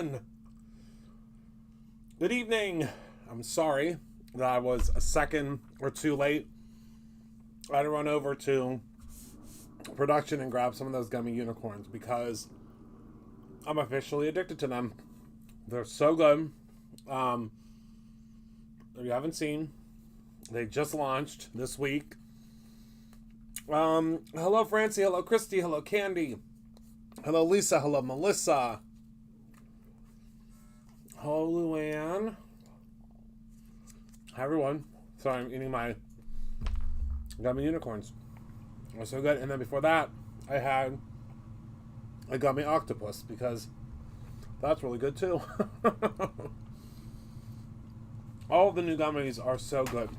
everyone. Good evening. I'm sorry that I was a second or two late. I had to run over to production and grab some of those gummy unicorns because I'm officially addicted to them. They're so good. If you haven't seen, they just launched this week. Hello Francie, hello Christy, hello Candy, hello Lisa, hello Melissa, hello Luann. Hi everyone. Sorry, I'm eating my gummy unicorns. They're so good. And then before that, I had a gummy octopus because that's really good too. All the new gummies are so good.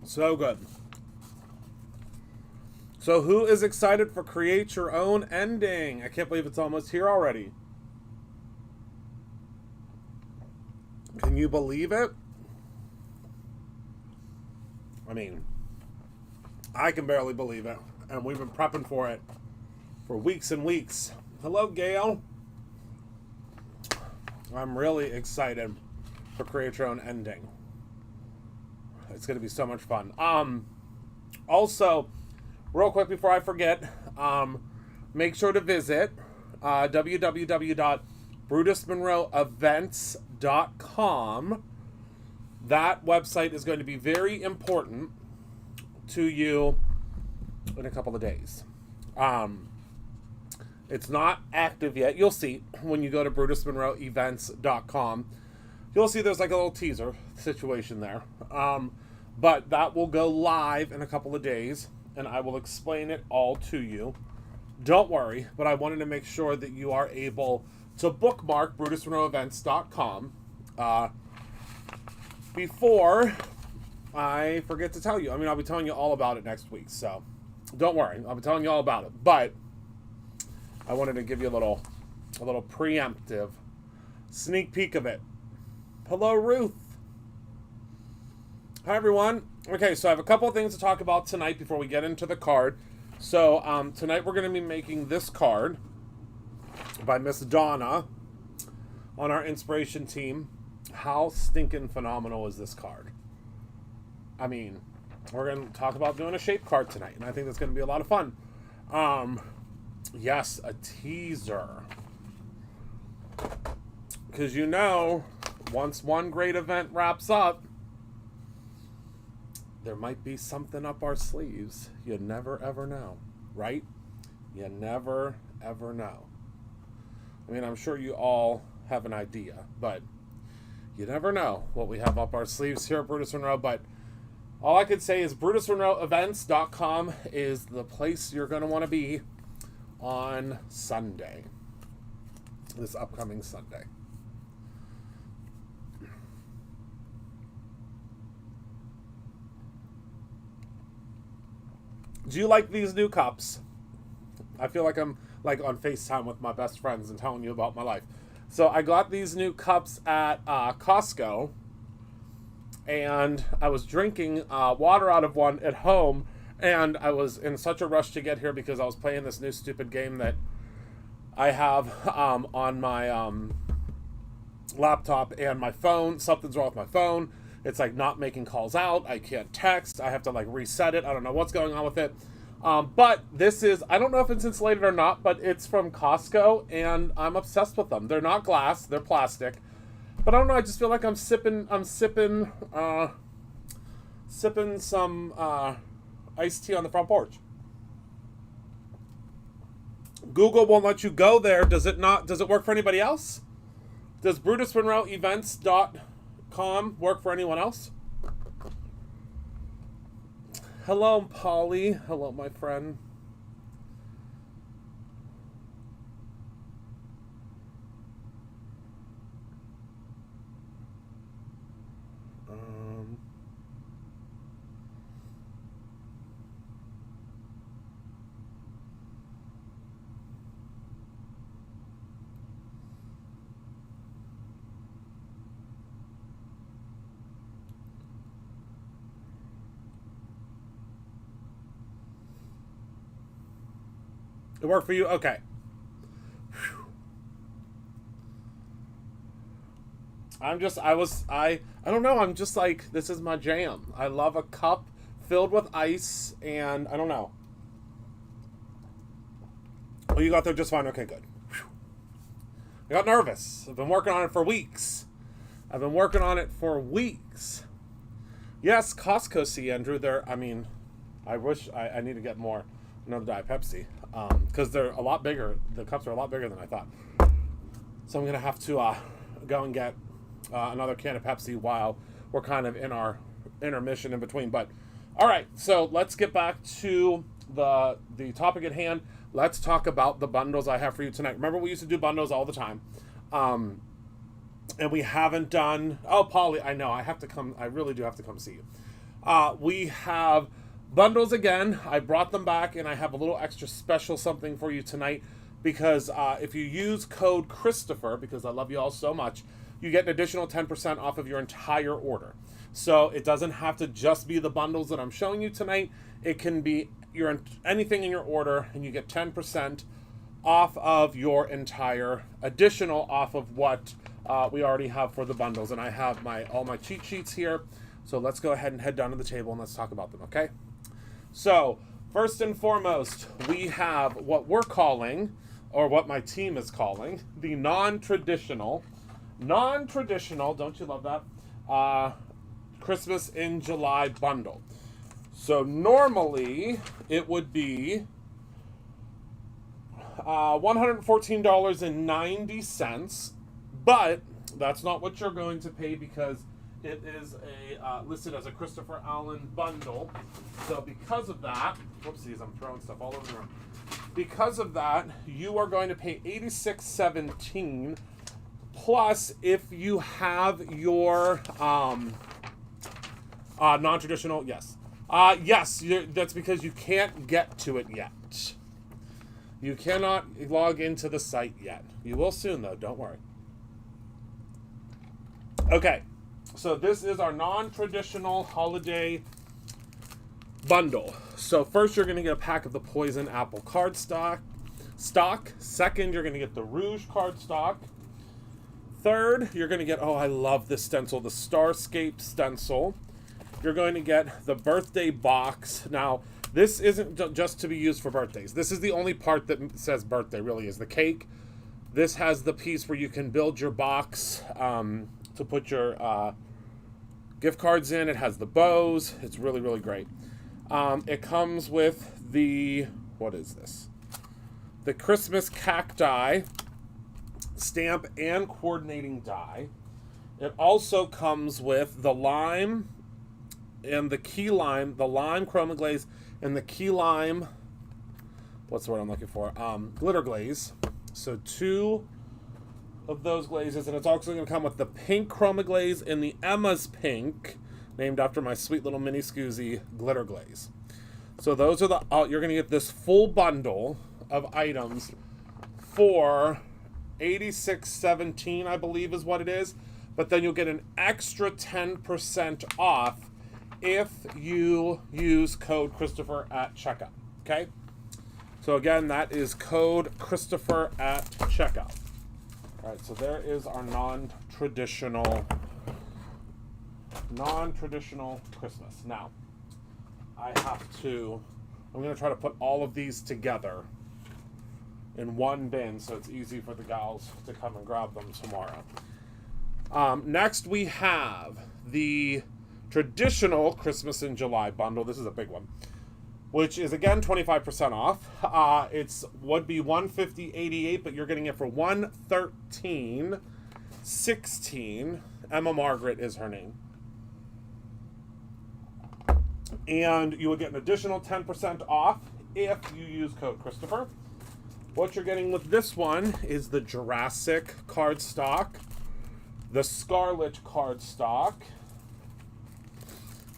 So good. So who is excited for Create Your Own Ending? I can't believe it's almost here already. Can you believe it? I mean, I can barely believe it. And we've been prepping for it for weeks and weeks. Hello, Gail. I'm really excited for Create Your Own Ending. It's going to be so much fun. Also, real quick before I forget, make sure to visit www.brutusmonroeevents.com. That website is going to be very important to you in a couple of days. It's not active yet. You'll see when you go to brutusmonroeevents.com. You'll see there's like a little teaser situation there. But that will go live in a couple of days, and I will explain it all to you. Don't worry, but I wanted to make sure that you are able to bookmark brutusmonroeevents.com before I forget to tell you. I mean, I'll be telling you all about it next week, so don't worry. I'll be telling you all about it. But I wanted to give you a little preemptive sneak peek of it. Hello, Ruth. Hi, everyone. Okay, so I have a couple of things to talk about tonight before we get into the card. So tonight we're going to be making this card by Miss Donna on our inspiration team. How stinking phenomenal is this card? I mean, we're going to talk about doing a shape card tonight, and I think that's going to be a lot of fun. Yes, a teaser. Because you know, once one great event wraps up, there might be something up our sleeves. You never ever know, right? You never ever know. I mean, I'm sure you all have an idea, but you never know what we have up our sleeves here at Brutus Monroe. But all I could say is brutusmonroeevents.com is the place you're going to want to be on Sunday, this upcoming Sunday. Do you like these new cups? I feel like I'm like on FaceTime with my best friends and telling you about my life. So I got these new cups at Costco, and I was drinking water out of one at home, and I was in such a rush to get here because I was playing this new stupid game that I have on my laptop and my phone. Something's wrong with my phone. It's like not making calls out. I can't text. I have to like reset it. I don't know what's going on with it. But this is, I don't know if it's insulated or not, but it's from Costco, and I'm obsessed with them. They're not glass, they're plastic. But I don't know, I just feel like I'm sipping some iced tea on the front porch. Google won't let you go there. Does it work for anybody else? Does brutusmonroeevents.com work for anyone else? Hello, Polly. Hello, my friend. It worked for you? Okay. Whew. I don't know, I'm just like, this is my jam. I love a cup filled with ice, and I don't know. Oh, you got there just fine. Okay, good. Whew. I got nervous. I've been working on it for weeks. Yes, Costco, see, Andrew, I wish I need to get more, another Diet Pepsi, because they're a lot bigger. The cups are a lot bigger than I thought. So I'm going to have to go and get another can of Pepsi while we're kind of in our intermission in between. But, all right, so let's get back to the topic at hand. Let's talk about the bundles I have for you tonight. Remember, we used to do bundles all the time. And we haven't done... Oh, Polly, I know. I really do have to come see you. We have bundles again. I brought them back, and I have a little extra special something for you tonight. Because if you use code Christopher, because I love you all so much, you get an additional 10% off of your entire order. So it doesn't have to just be the bundles that I'm showing you tonight. It can be anything in your order, and you get 10% off of your entire additional off of what we already have for the bundles. And I have all my cheat sheets here. So let's go ahead and head down to the table and let's talk about them, okay? So first and foremost, we have what we're calling, or what my team is calling, the non-traditional, don't you love that? Christmas in July bundle. So normally it would be $114.90, but that's not what you're going to pay because it is listed as a Christopher Allen bundle. So because of that, whoopsies, I'm throwing stuff all over the room. Because of that, you are going to pay $86.17 plus if you have your non-traditional, yes. Yes, that's because you can't get to it yet. You cannot log into the site yet. You will soon, though. Don't worry. Okay, so this is our non-traditional holiday bundle. So first, you're going to get a pack of the Poison Apple cardstock. Second, you're going to get the Rouge cardstock. Third, you're going to get, oh, I love this stencil, the Starscape stencil. You're going to get the birthday box. Now, this isn't just to be used for birthdays. This is the only part that says birthday, really, is the cake. This has the piece where you can build your box to put your gift cards in. It has the bows. It's really, really great. It comes with the, what is this? The Christmas cacti stamp and coordinating die. It also comes with the lime and the key lime, the lime chroma glaze, and the key lime, what's the word I'm looking for? Glitter glaze. So 2 of those glazes, and it's also going to come with the pink chroma glaze and the Emma's pink, named after my sweet little mini Scoozy glitter glaze. So those are you're going to get this full bundle of items for $86.17, I believe is what it is. But then you'll get an extra 10% off if you use code Christopher at checkout. Okay? So again, that is code Christopher at checkout. All right, so there is our non-traditional Christmas. Now, I'm going to try to put all of these together in one bin so it's easy for the gals to come and grab them tomorrow. Next, we have the traditional Christmas in July bundle. This is a big one, which is, again, 25% off. It's would be $150.88, but you're getting it for $113.16. Emma Margaret is her name. And you will get an additional 10% off if you use code Christopher. What you're getting with this one is the Jurassic cardstock, the Scarlet cardstock,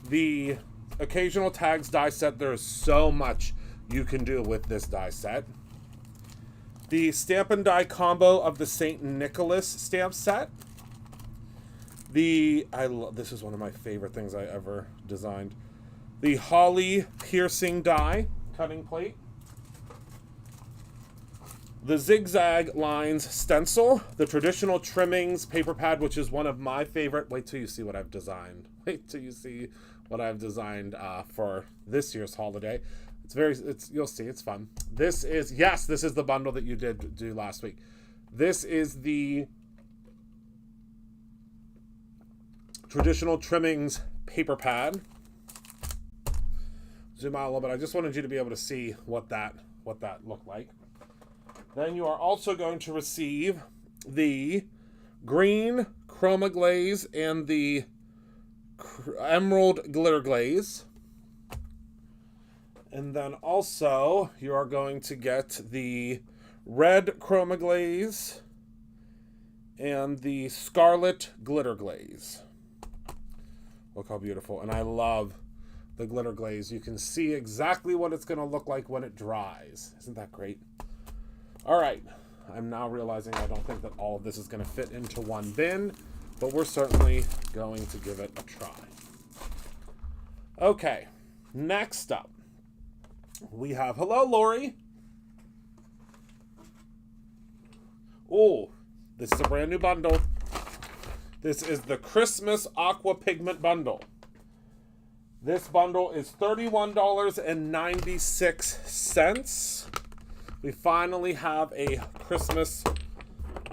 the occasional tags die set. There is so much you can do with this die set. The stamp and die combo of the St. Nicholas stamp set. This is one of my favorite things I ever designed. The Holly piercing die cutting plate. the Zigzag Lines stencil, the traditional trimmings paper pad, which is one of my favorite. Wait till you see what I've designed. Wait till you see what I've designed for this year's holiday. You'll see, it's fun. This is the bundle that you did do last week. This is the traditional trimmings paper pad. Zoom out a little bit. I just wanted you to be able to see what that looked like. Then you are also going to receive the green Chroma glaze and the emerald glitter glaze. And then also you are going to get the red Chroma glaze and the scarlet glitter glaze. Look how beautiful. And I love the glitter glaze. You can see exactly what it's going to look like when it dries. Isn't that great? All right. I'm now realizing I don't think that all of this is going to fit into one bin, but we're certainly going to give it a try. Okay. Next up, we have, hello, Lori. Oh, this is a brand new bundle. This is the Christmas Aqua Pigment Bundle. This bundle is $31.96. We finally have a Christmas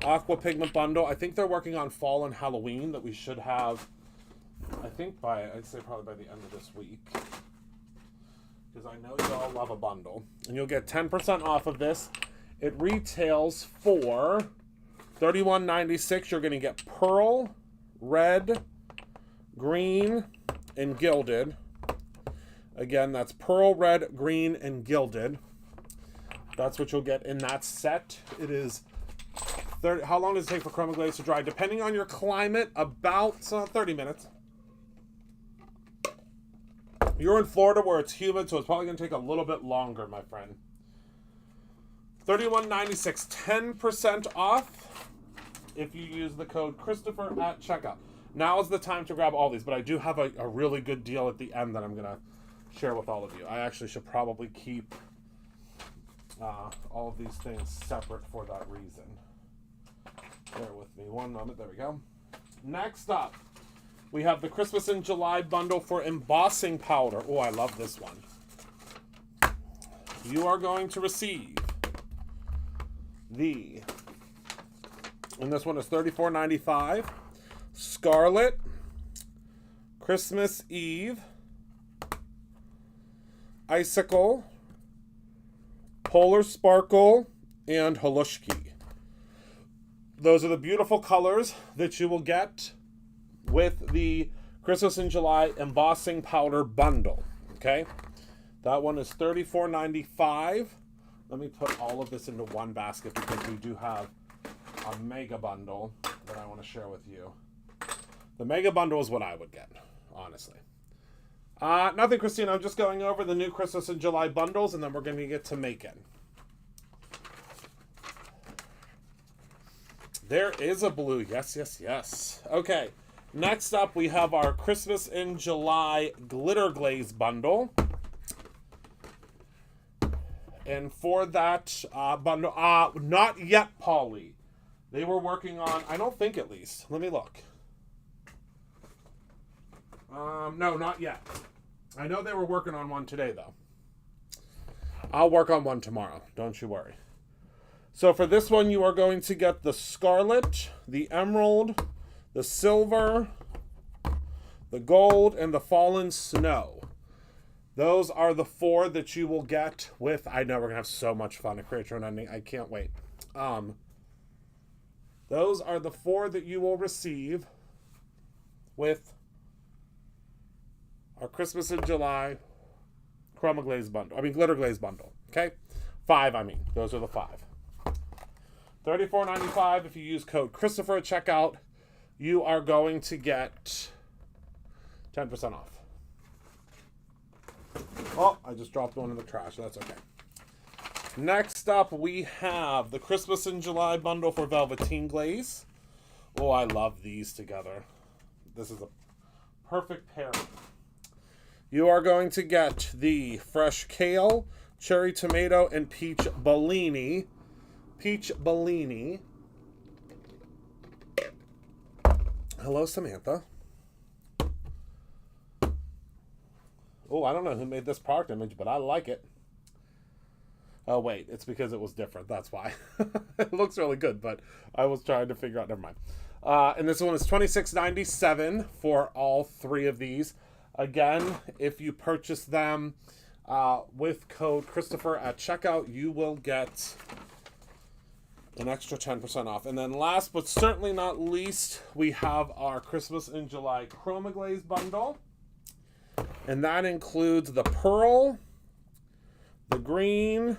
Aqua Pigment Bundle. I think they're working on fall and Halloween that we should have, I think I'd say probably by the end of this week. Because I know y'all love a bundle. And you'll get 10% off of this. It retails for $31.96. You're going to get pearl, red, green, and gilded. Again, that's pearl, red, green, and gilded. That's what you'll get in that set. It is 30. How long does it take for Chroma glaze to dry? Depending on your climate, about 30 minutes. You're in Florida where it's humid, so it's probably going to take a little bit longer, my friend. $31.96, 10% off if you use the code Christopher at checkout. Now is the time to grab all these, but I do have a really good deal at the end that I'm going to share with all of you. I actually should probably keep all of these things separate for that reason. Bear with me one moment. There we go. Next up, we have the Christmas in July bundle for embossing powder. Oh, I love this one. You are going to receive and this one is $34.95. Scarlet, Christmas Eve, Icicle, Polar Sparkle, and Halushki. Those are the beautiful colors that you will get with the Christmas in July embossing powder bundle. Okay? That one is $34.95. Let me put all of this into one basket because we do have a mega bundle that I want to share with you. The mega bundle is what I would get, honestly. Nothing, Christine. I'm just going over the new Christmas in July bundles, and then we're going to get to Macon. There is a blue. Yes, yes, yes. Okay. Next up, we have our Christmas in July glitter glaze bundle. And for that bundle, not yet, Polly. They were working on, I don't think at least. Let me look. No, not yet. I know they were working on one today, though. I'll work on one tomorrow. Don't you worry. So for this one, you are going to get the scarlet, the emerald, the silver, the gold, and the fallen snow. Those are the 4 that you will get with... I know we're going to have so much fun at Create Your Own Ending. I can't wait. Those are the 4 that you will receive with our Christmas in July Chroma Glaze bundle. Glitter Glaze bundle. Okay? 5, Those are the 5. $34.95 if you use code Christopher at checkout. You are going to get 10% off. Oh, I just dropped one in the trash. That's okay. Next up, we have the Christmas in July bundle for Velveteen Glaze. Oh, I love these together. This is a perfect pairing. You are going to get the fresh kale, cherry tomato, and peach Bellini Peach Bellini. Hello, Samantha. Oh, I don't know who made this product image, but I like it. Oh, wait, it's because it was different. That's why. It looks really good, but I was trying to figure out. Never mind. And this one is $26.97 for all three of these. Again, if you purchase them with code Christopher at checkout, you will get an extra 10% off. And then last but certainly not least, we have our Christmas in July Chroma Glaze bundle. And that includes the pearl, the green,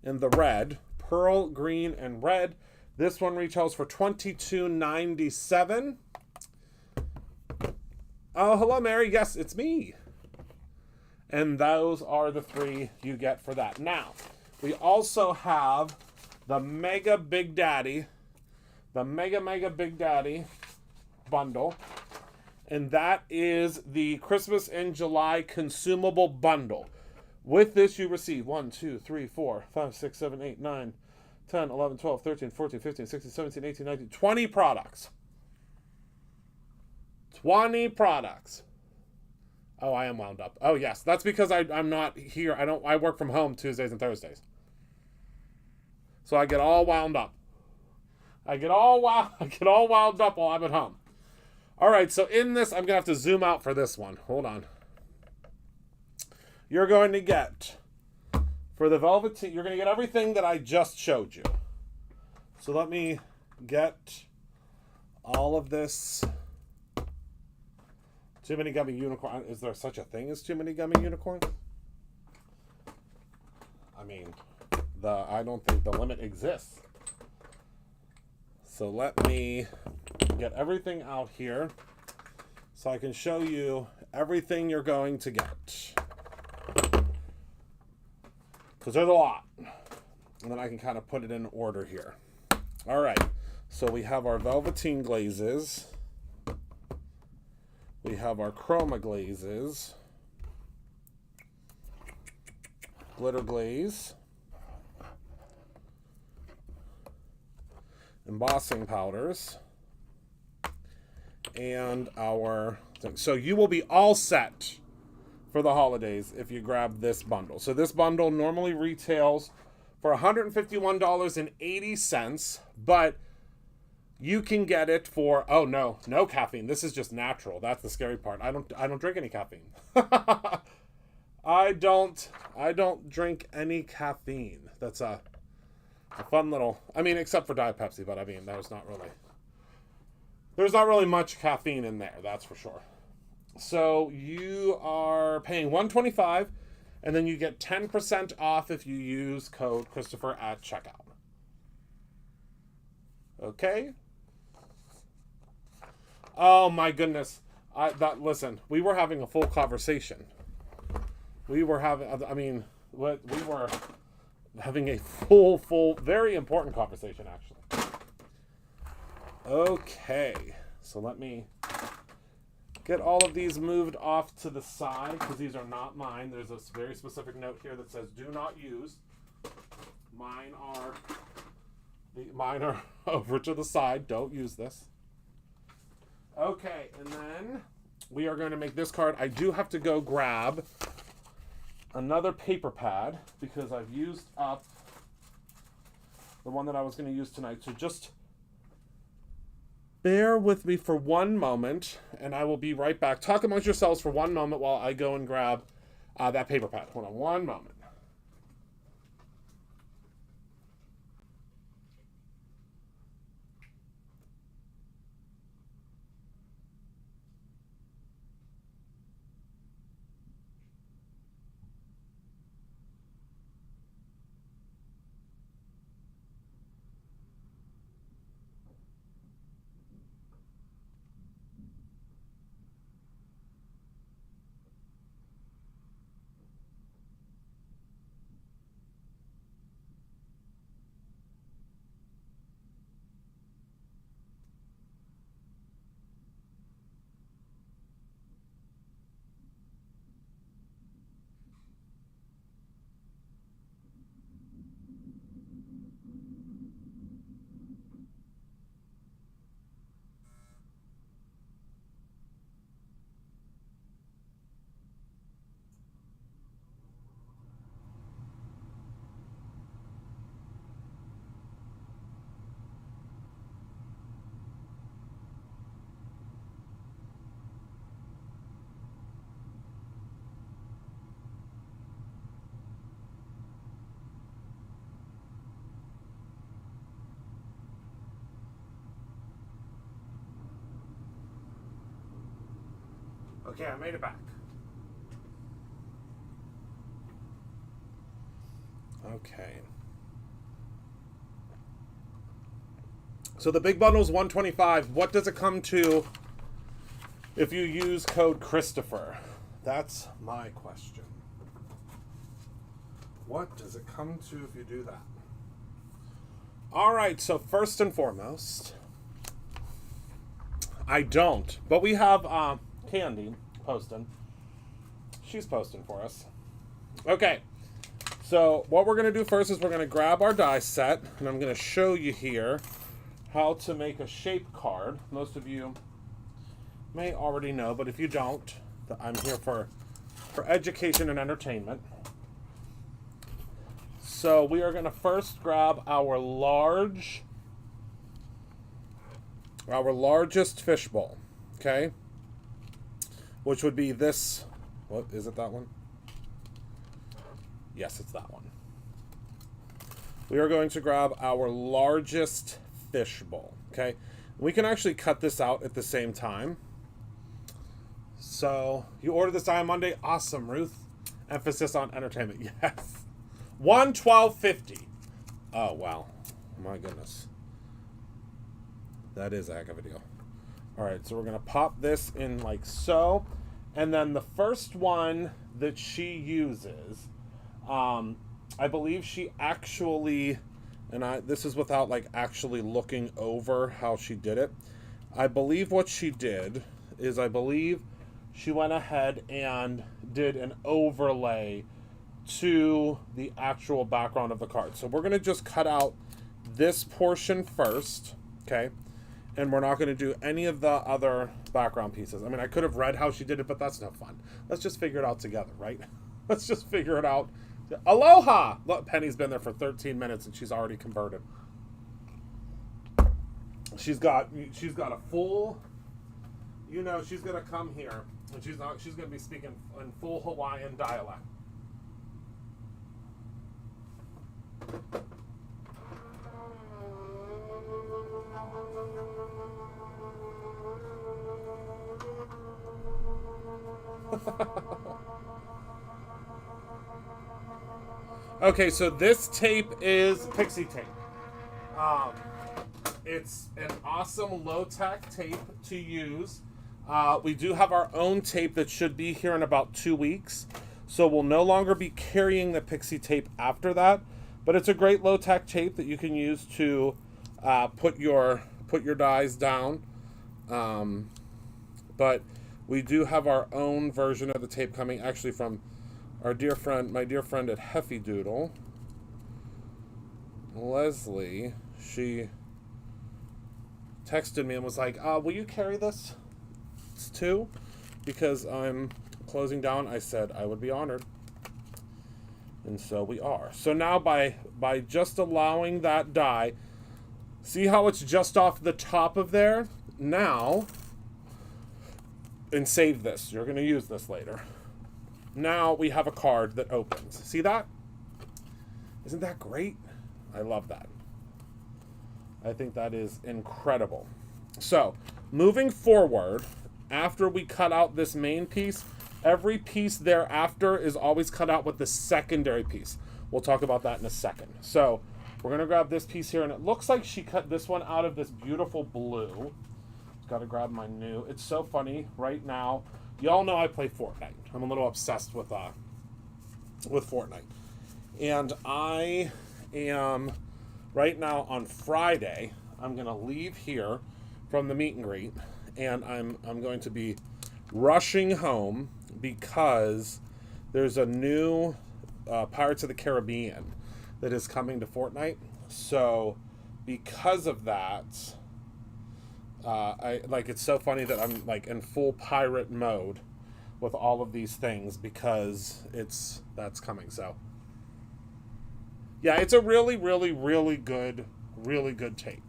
and the red. Pearl, green, and red. This one retails for $22.97. Oh, hello, Mary. Yes, it's me. And those are the three you get for that. Now, we also have the Mega Big Daddy. The Mega Big Daddy bundle. And that is the Christmas in July consumable bundle. With this, you receive 1, 2, 3, 4, 5, 6, 7, 8, 9, 10, 11, 12, 13, 14, 15, 16, 17, 18, 19, 20 products. 20 products. Oh, I am wound up. Oh, yes. That's because I'm not here. I work from home Tuesdays and Thursdays. So I get all wound up. I get all wound up while I'm at home. All right, so in this, I'm going to have to zoom out for this one. Hold on. You're going to get, for the Velveteen, you're going to get everything that I just showed you. So let me get all of this. Too Many Gummy Unicorn. Is there such a thing as Too Many Gummy Unicorns? I mean, I don't think the limit exists. So let me get everything out here so I can show you everything you're going to get. Because there's a lot. And then I can kind of put it in order here. All right. So we have our Velveteen glazes. We have our Chroma glazes. Glitter glaze. Embossing powders. And our thing. So you will be all set for the holidays if you grab this bundle. So this bundle normally retails for $151.80, but you can get it for, oh no caffeine. This is just natural. That's the scary part. I don't drink any caffeine. I don't drink any caffeine. That's a fun little, I mean, except for Diet Pepsi, but I mean, there's not really much caffeine in there, that's for sure. So you are paying $125, and then you get 10% off if you use code Christopher at checkout. Okay? Oh my goodness. Listen, we were having a full conversation. We were having a full, very important conversation, actually. Okay, so let me get all of these moved off to the side because these are not mine. There's a very specific note here that says do not use. Mine are over to the side. Don't use this. Okay, and then we are going to make this card. I do have to go grab another paper pad because I've used up the one that I was going to use tonight. So just bear with me for one moment, and I will be right back. Talk amongst yourselves for one moment while I go and grab that paper pad. Hold on one moment. Okay, I made it back. Okay. So the big bundle is $125. What does it come to if you use code Christopher? That's my question. What does it come to if you do that? All right, so first and foremost, I don't, but we have Candy posting. She's posting for us. Okay, so what we're going to do first is we're going to grab our die set, and I'm going to show you here how to make a shape card. Most of you may already know, but if you don't, I'm here for education and entertainment. So we are going to first grab our largest fishbowl, okay? Which would be this. What is it? That one? Yes, it's that one. We are going to grab our largest fishbowl, okay? We can actually cut this out at the same time. So you ordered this die on Monday. Awesome, Ruth. Emphasis on entertainment. Yes. $112.50. Oh, wow. My goodness. That is a heck of a deal. All right, so we're going to pop this in like so. And then the first one that she uses, I believe she actually, and this is without like actually looking over how she did it. I believe what she did is she went ahead and did an overlay to the actual background of the card. So we're going to just cut out this portion first, okay? And we're not going to do any of the other background pieces. I mean, I could have read how she did it, but that's no fun. Let's just figure it out together, right? Let's just figure it out. Aloha! Look, Penny's been there for 13 minutes and she's already converted. She's got a full, you know, she's going to come here and she's going to be speaking in full Hawaiian dialect. Okay, so this tape is Pixie tape. It's an awesome low-tech tape to use. We do have our own tape that should be here in about 2 weeks. So we'll no longer be carrying the Pixie tape after that. But it's a great low-tech tape that you can use to put your dies down. But we do have our own version of the tape coming actually from my dear friend at Heffy Doodle, Leslie. She texted me and was like, will you carry this too? Because I'm closing down. I said I would be honored. And so we are. So now by just allowing that die, see how it's just off the top of there? Now, and save this. You're going to use this later. Now we have a card that opens. See that? Isn't that great? I love that. I think that is incredible. So, moving forward, after we cut out this main piece, every piece thereafter is always cut out with the secondary piece. We'll talk about that in a second. So, we're going to grab this piece here, and it looks like she cut this one out of this beautiful blue. Got to grab my new. It's so funny right now. Y'all know I play Fortnite. I'm a little obsessed with Fortnite. And I am right now on Friday. I'm going to leave here from the meet and greet, and I'm going to be rushing home because there's a new Pirates of the Caribbean that is coming to Fortnite. So because of that, it's so funny that I'm like in full pirate mode with all of these things because that's coming. So yeah, it's a really, really, really good tape.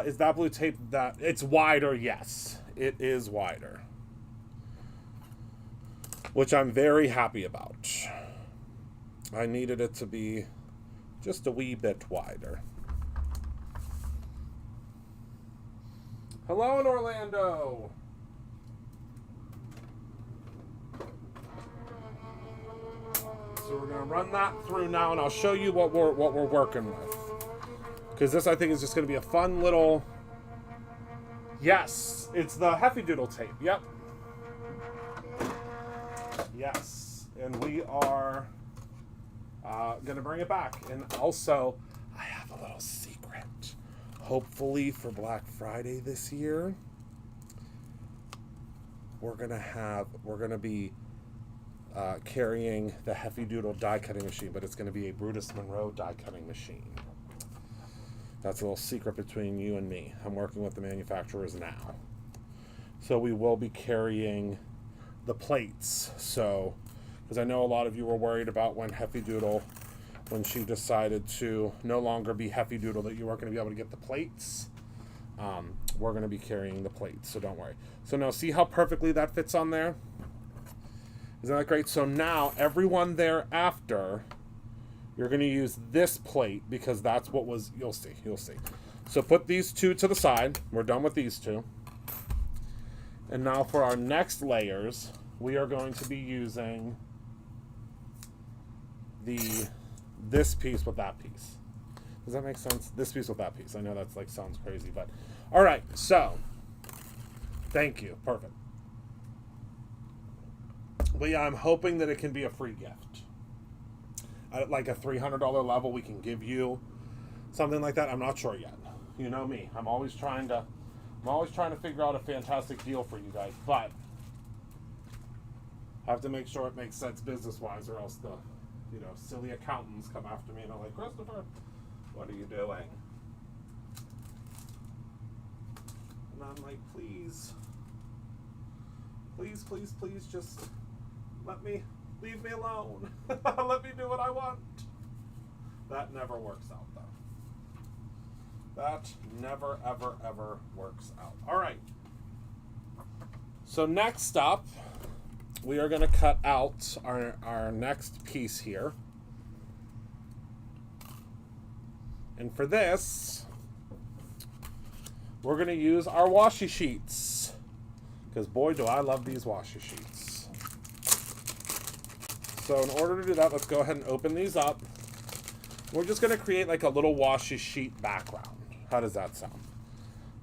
Is that blue tape that it's wider? Yes, it is wider, which I'm very happy about. I needed it to be just a wee bit wider. Hello in Orlando. to run that through now, and I'll show you what we're working with. Because this, I think, is just going to be a fun little... Yes, it's the Heffy Doodle tape. Yep. Yes, and we are going to bring it back. And also, I have a little secret. Hopefully for Black Friday this year, we're going to be carrying the Heffy Doodle die cutting machine, but it's going to be a Brutus Monroe die cutting machine. That's a little secret between you and me. I'm working with the manufacturers now. So we will be carrying the plates. So, because I know a lot of you were worried about when Heffy Doodle, when she decided to no longer be Heffy Doodle, that you weren't going to be able to get the plates. We're going to be carrying the plates, so don't worry. So now see how perfectly that fits on there? Isn't that great? So now everyone thereafter, you're going to use this plate because that's what was, you'll see. So put these two to the side. We're done with these two. And now for our next layers, we are going to be using this piece with that piece. Does that make sense? This piece with that piece. I know that's like sounds crazy, but all right. So thank you. Perfect. But yeah, I'm hoping that it can be a free gift. At like a $300 level, we can give you something like that. I'm not sure yet. You know me. I'm always trying to figure out a fantastic deal for you guys, but I have to make sure it makes sense business-wise, or else the, silly accountants come after me and are like, Christopher, what are you doing? And I'm like, please, just leave me alone. Let me do what I want. That never works out, though. That never, ever, ever works out. All right. So next up, we are going to cut out our next piece here. And for this, we're going to use our washi sheets. Because boy, do I love these washi sheets. So in order to do that, let's go ahead and open these up. We're just going to create like a little washi sheet background. How does that sound?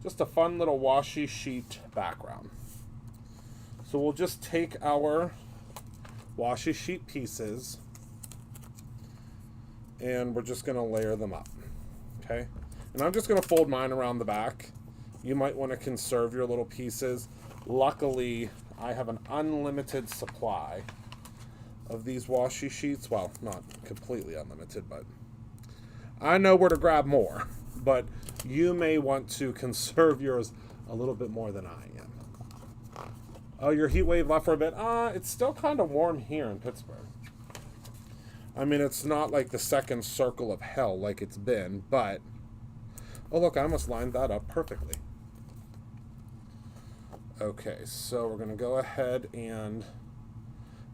Just a fun little washi sheet background. So we'll just take our washi sheet pieces and we're just going to layer them up. Okay? And I'm just going to fold mine around the back. You might want to conserve your little pieces. Luckily, I have an unlimited supply of these washi sheets. Well, not completely unlimited, but I know where to grab more. But you may want to conserve yours a little bit more than I am. Oh, your heat wave left for a bit? It's still kind of warm here in Pittsburgh. I mean, it's not like the second circle of hell like it's been, but... Oh, look, I almost lined that up perfectly. Okay, so we're going to go ahead and,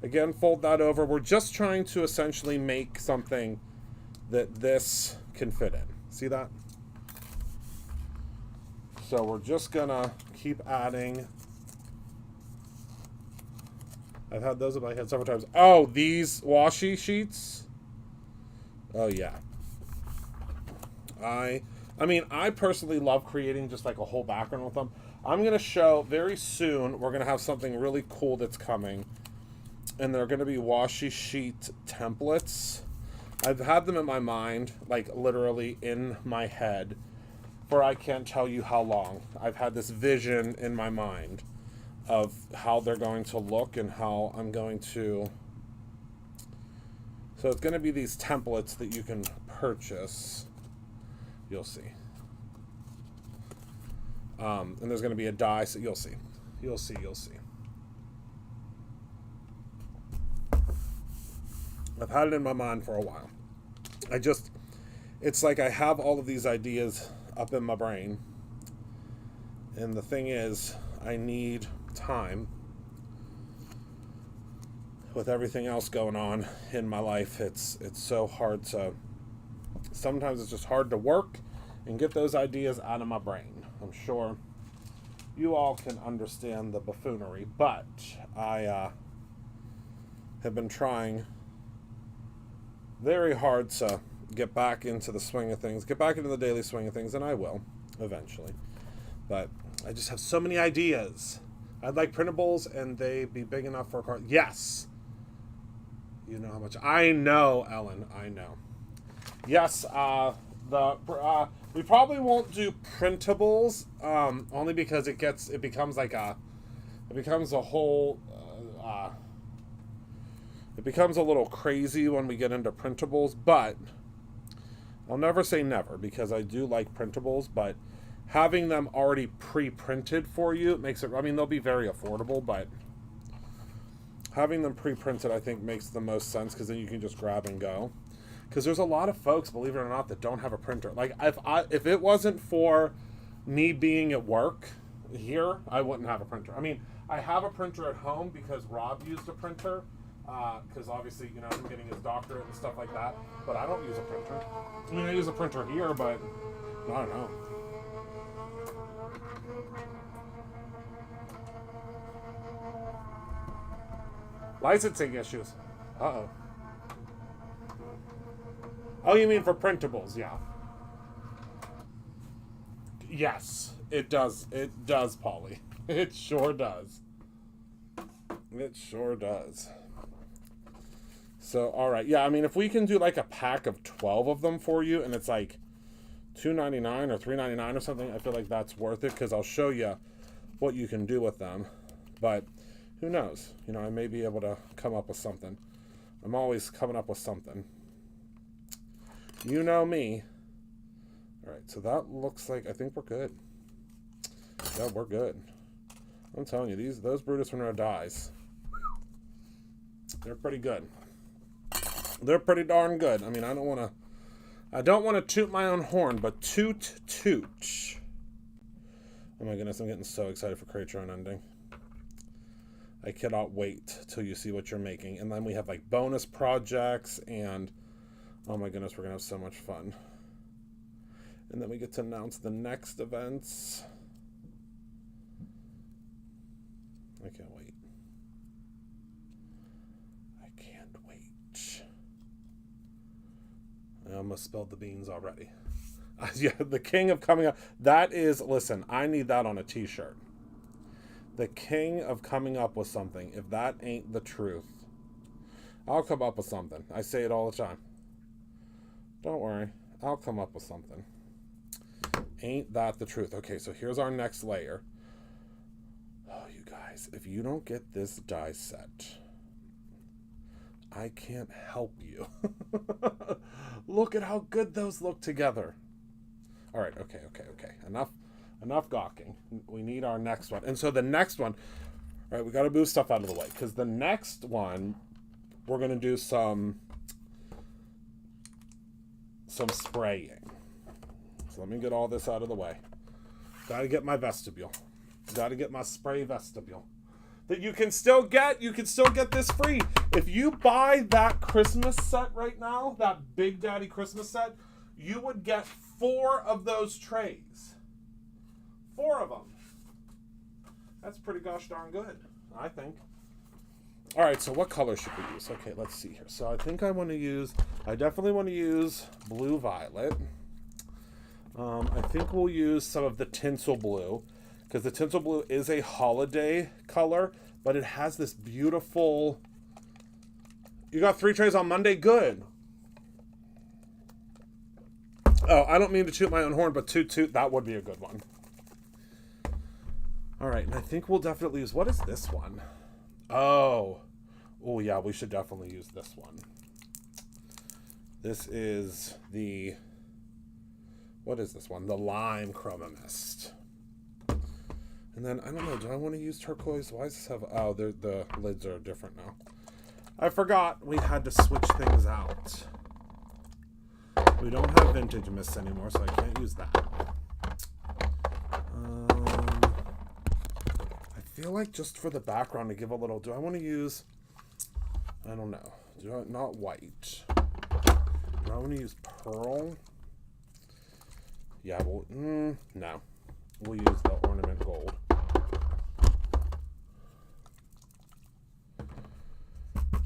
again, fold that over. We're just trying to essentially make something that this can fit in. See that? So we're just going to keep adding. I've had those in my head several times. Oh, these washi sheets? Oh, yeah. I mean, I personally love creating just like a whole background with them. I'm going to show very soon, we're going to have something really cool that's coming. And they're going to be washi sheet templates. I've had them in my mind, like literally in my head, for I can't tell you how long. I've had this vision in my mind of how they're going to look and how I'm going to... So it's going to be these templates that you can purchase. You'll see. And there's going to be a die, so you'll see. You'll see. I've had it in my mind for a while. It's like I have all of these ideas up in my brain. And the thing is, I need time. With everything else going on in my life, it's so hard to... Sometimes it's just hard to work and get those ideas out of my brain. I'm sure you all can understand the buffoonery, but I have been trying very hard to get back into the swing of things, get back into the daily swing of things, and I will eventually. But I just have so many ideas. I'd like printables, and they be big enough for a card. Yes. You know how much I know, Ellen. I know. Yes. We probably won't do printables, only because it becomes a little crazy when we get into printables. But I'll never say never, because I do like printables, but having them already pre-printed for you makes it, I mean, they'll be very affordable, but having them pre-printed, I think, makes the most sense, because then you can just grab and go. Because there's a lot of folks, believe it or not, that don't have a printer. Like, if it wasn't for me being at work here, I wouldn't have a printer. I mean, I have a printer at home because Rob used a printer, because obviously, you know, I'm getting his doctorate and stuff like that, but I don't use a printer. I mean, I use a printer here, but I don't know. Licensing issues. Uh-oh. Oh, you mean for printables? Yeah. Yes, it does. It does, Polly. It sure does. It sure does. So, all right. Yeah, I mean, if we can do like a pack of 12 of them for you, and it's like $2.99 or $3.99 or something, I feel like that's worth it, because I'll show you what you can do with them. But who knows? You know, I may be able to come up with something. I'm always coming up with something. You know me. All right, so that looks like, I think we're good. Yeah, we're good. I'm telling you, those Brutus Monroe dies, they're pretty good. They're pretty darn good. I mean, I don't want to toot my own horn, but toot. Oh my goodness, I'm getting so excited for Create Your Own Ending. I cannot wait till you see what you're making. And then we have like bonus projects, and oh my goodness, we're gonna have so much fun. And then we get to announce the next events. I can't wait. I can't wait. I almost spilled the beans already. Yeah, the king of coming up. That is, listen, I need that on a t-shirt. The king of coming up with something. If that ain't the truth, I'll come up with something. I say it all the time. Don't worry. I'll come up with something. Ain't that the truth? Okay, so here's our next layer. Oh, you guys, if you don't get this die set, I can't help you. Look at how good those look together. All right, okay. Enough gawking. We need our next one. And so the next one, all right, we got to move stuff out of the way, because the next one, we're going to do some spraying. So let me get all this out of the way. Got to get my vestibule. Got to get my spray vestibule. That you can still get. You can still get this free. If you buy that Christmas set right now, that Big Daddy Christmas set, you would get 4 of those trays. 4 of them. That's pretty gosh darn good, I think. All right, so what color should we use? Okay, let's see here. So I think I definitely want to use blue violet. I think we'll use some of the Tinsel blue, because the Tinsel blue is a holiday color, but it has this beautiful... You got 3 trays on Monday? Good. Oh, I don't mean to toot my own horn, but toot, that would be a good one. All right, and I think we'll definitely use... What is this one? Oh, yeah, we should definitely use this one. This is the... What is this one? The Lime Chroma Mist. And then, I don't know, do I want to use turquoise? Why does this have... Oh, the lids are different now. I forgot we had to switch things out. We don't have vintage mists anymore, so I can't use that. I feel like just for the background to give a little... Do I want to use... I don't know. Not white. Do I want to use pearl? Yeah, well, no. We'll use the Ornament gold.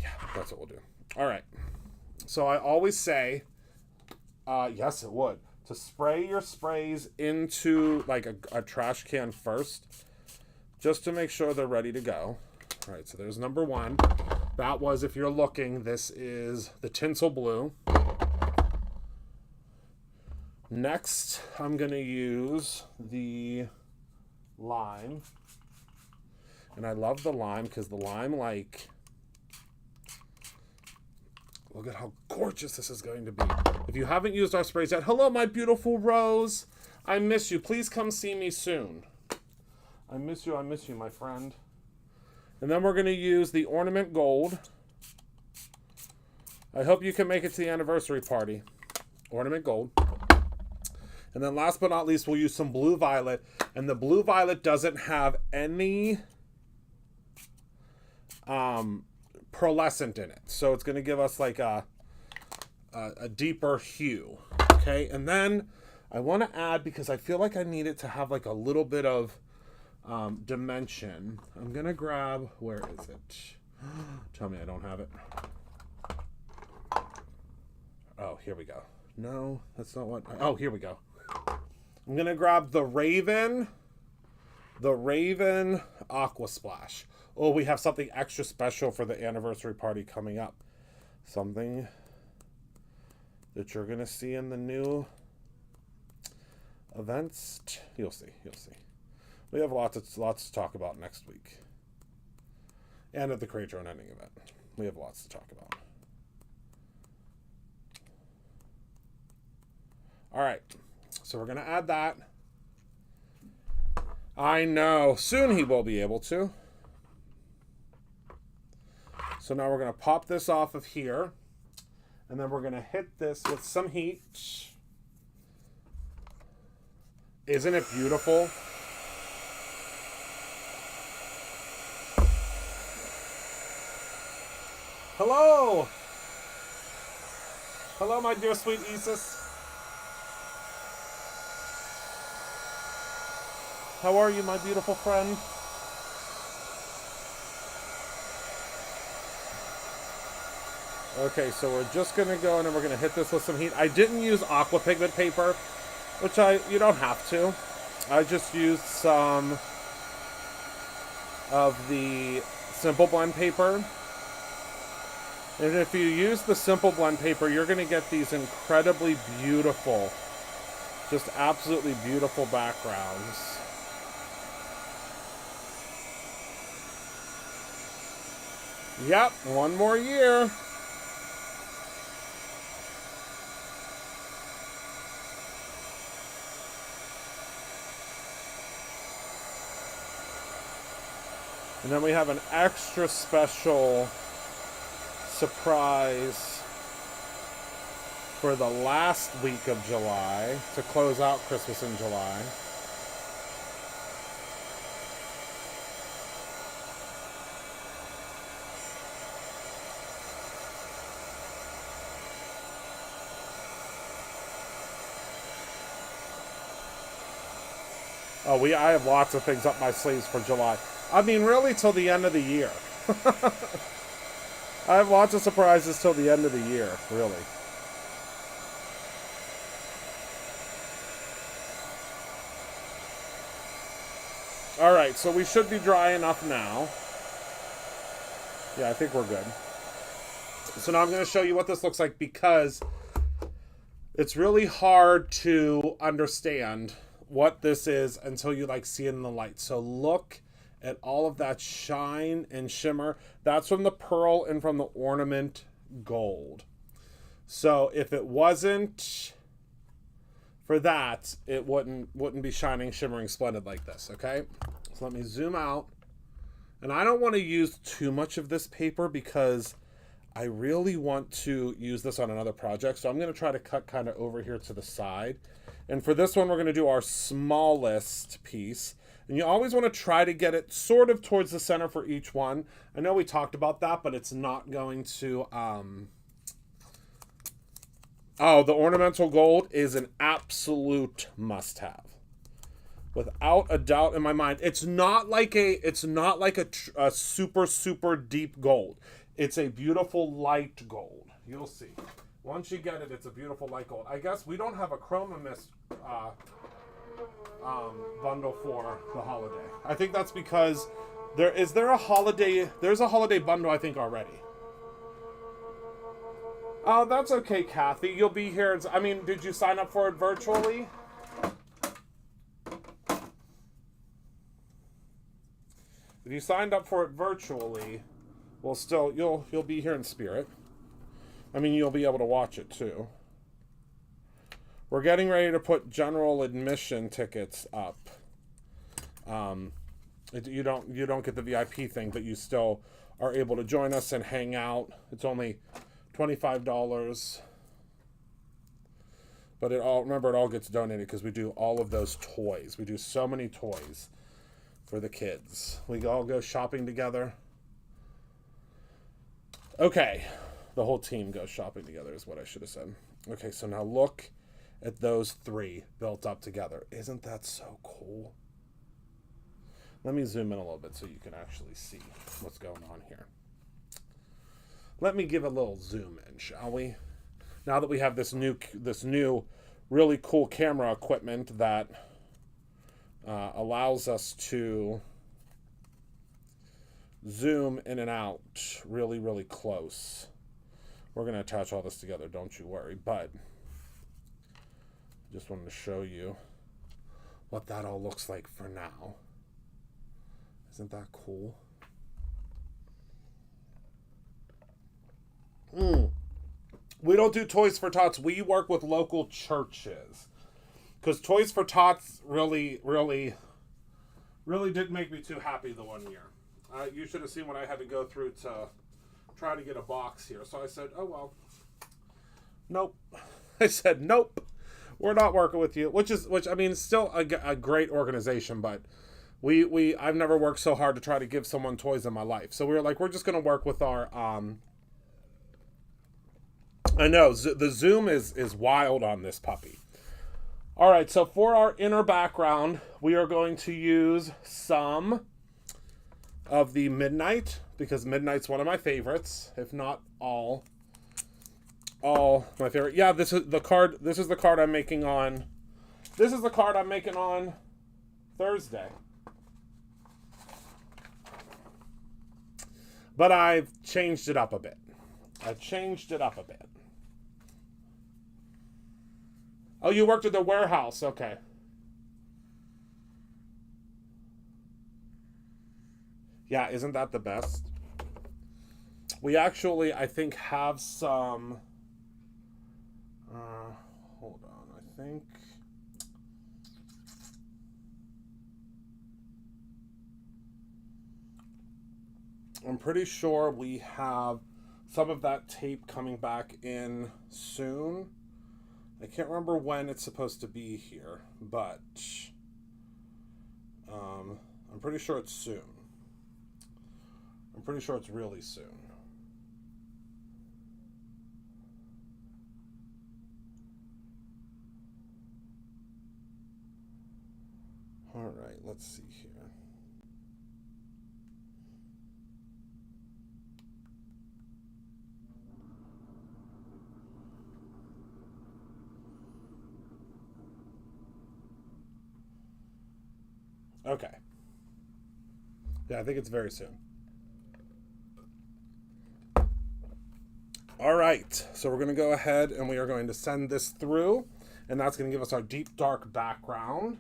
Yeah, that's what we'll do. All right. So I always say, yes, it would. To spray your sprays into like a trash can first, just to make sure they're ready to go. All right, so there's number one. That was, if you're looking, this is the Tinsel Blue. Next, I'm going to use the lime. And I love the lime because the lime, like, look at how gorgeous this is going to be. If you haven't used our sprays yet, hello, my beautiful Rose. I miss you. Please come see me soon. I miss you, my friend. And then we're going to use the Ornament Gold. I hope you can make it to the anniversary party. Ornament Gold. And then last but not least, we'll use some Blue Violet. And the Blue Violet doesn't have any pearlescent in it. So it's going to give us like a deeper hue. Okay, and then I want to add, because I feel like I need it to have like a little bit of dimension. I'm going to grab, where is it? Tell me I don't have it. Oh, here we go. No, that's not what, oh, here we go. I'm going to grab the Raven Aqua Splash. Oh, we have something extra special for the anniversary party coming up. Something that you're going to see in the new events. You'll see. We have lots to talk about next week. And at the Create Your Own Ending event. We have lots to talk about. All right. So we're going to add that. I know. Soon he will be able to. So now we're going to pop this off of here. And then we're going to hit this with some heat. Isn't it beautiful? Hello! Hello, my dear sweet Isis. How are you, my beautiful friend? Okay, so we're just going to go and then we're going to hit this with some heat. I didn't use aqua pigment paper, which you don't have to. I just used some of the Simple Blend paper. And if you use the Simple Blend paper, you're going to get these incredibly beautiful, just absolutely beautiful backgrounds. Yep, one more year. And then we have an extra special surprise for the last week of July to close out Christmas in July. Oh, I have lots of things up my sleeves for July. I mean, really, till the end of the year. I have lots of surprises till the end of the year, really. All right, so we should be dry enough now. Yeah, I think we're good. So now I'm going to show you what this looks like, because it's really hard to understand what this is until you see it in the light. So look at all of that shine and shimmer. That's from the pearl and from the Ornament Gold. So if it wasn't for that, it wouldn't be shining, shimmering, splendid like this, okay? So let me zoom out. And I don't want to use too much of this paper because I really want to use this on another project. So I'm going to try to cut kind of over here to the side. And for this one, we're going to do our smallest piece. And you always want to try to get it sort of towards the center for each one. I know we talked about that, but it's not going to... Oh, the Ornamental Gold is an absolute must-have. Without a doubt in my mind. It's not like a super, super deep gold. It's a beautiful light gold. You'll see. Once you get it, it's a beautiful light gold. I guess we don't have a Chroma Mist bundle for the holiday. I think that's because there's a holiday bundle, I think, already. Oh, that's okay, Kathy. You'll be here. I mean, did you sign up for it virtually? If you signed up for it virtually, well, still, you'll be here in spirit. I mean, you'll be able to watch it, too. We're getting ready to put general admission tickets up. You don't get the VIP thing, but you still are able to join us and hang out. It's only $25. But it all gets donated because we do all of those toys. We do so many toys for the kids. We all go shopping together. Okay. The whole team goes shopping together is what I should have said. Okay, so now look at those three built up together. Isn't that so cool? Let me zoom in a little bit so you can actually see what's going on here. Let me give a little zoom in, shall we? Now that we have this new really cool camera equipment that allows us to zoom in and out really, really close. We're going to attach all this together, don't you worry. But just wanted to show you what that all looks like for now. Isn't that cool? We don't do Toys for Tots. We work with local churches. Because Toys for Tots really, really, really didn't make me too happy the one year. You should have seen what I had to go through to try to get a box here. So I said, oh, well. Nope. I said, nope. We're not working with you. Which I mean, still a great organization, but I've never worked so hard to try to give someone toys in my life. So we were like, we're just going to work with our, I know, the zoom is wild on this puppy. All right, so for our inner background, we are going to use some of the Midnight, because Midnight's one of my favorites, if not all my favorite. Yeah, this is the card I'm making on. This is the card I'm making on Thursday. But I've changed it up a bit. Oh, you worked at the warehouse. Okay. Yeah, isn't that the best? We actually, I think, have some... hold on, I think... I'm pretty sure we have some of that tape coming back in soon. I can't remember when it's supposed to be here, but I'm pretty sure it's soon. I'm pretty sure it's really soon. All right, let's see here. Okay. Yeah, I think it's very soon. All right, so we're going to go ahead and we are going to send this through, and that's going to give us our deep dark background.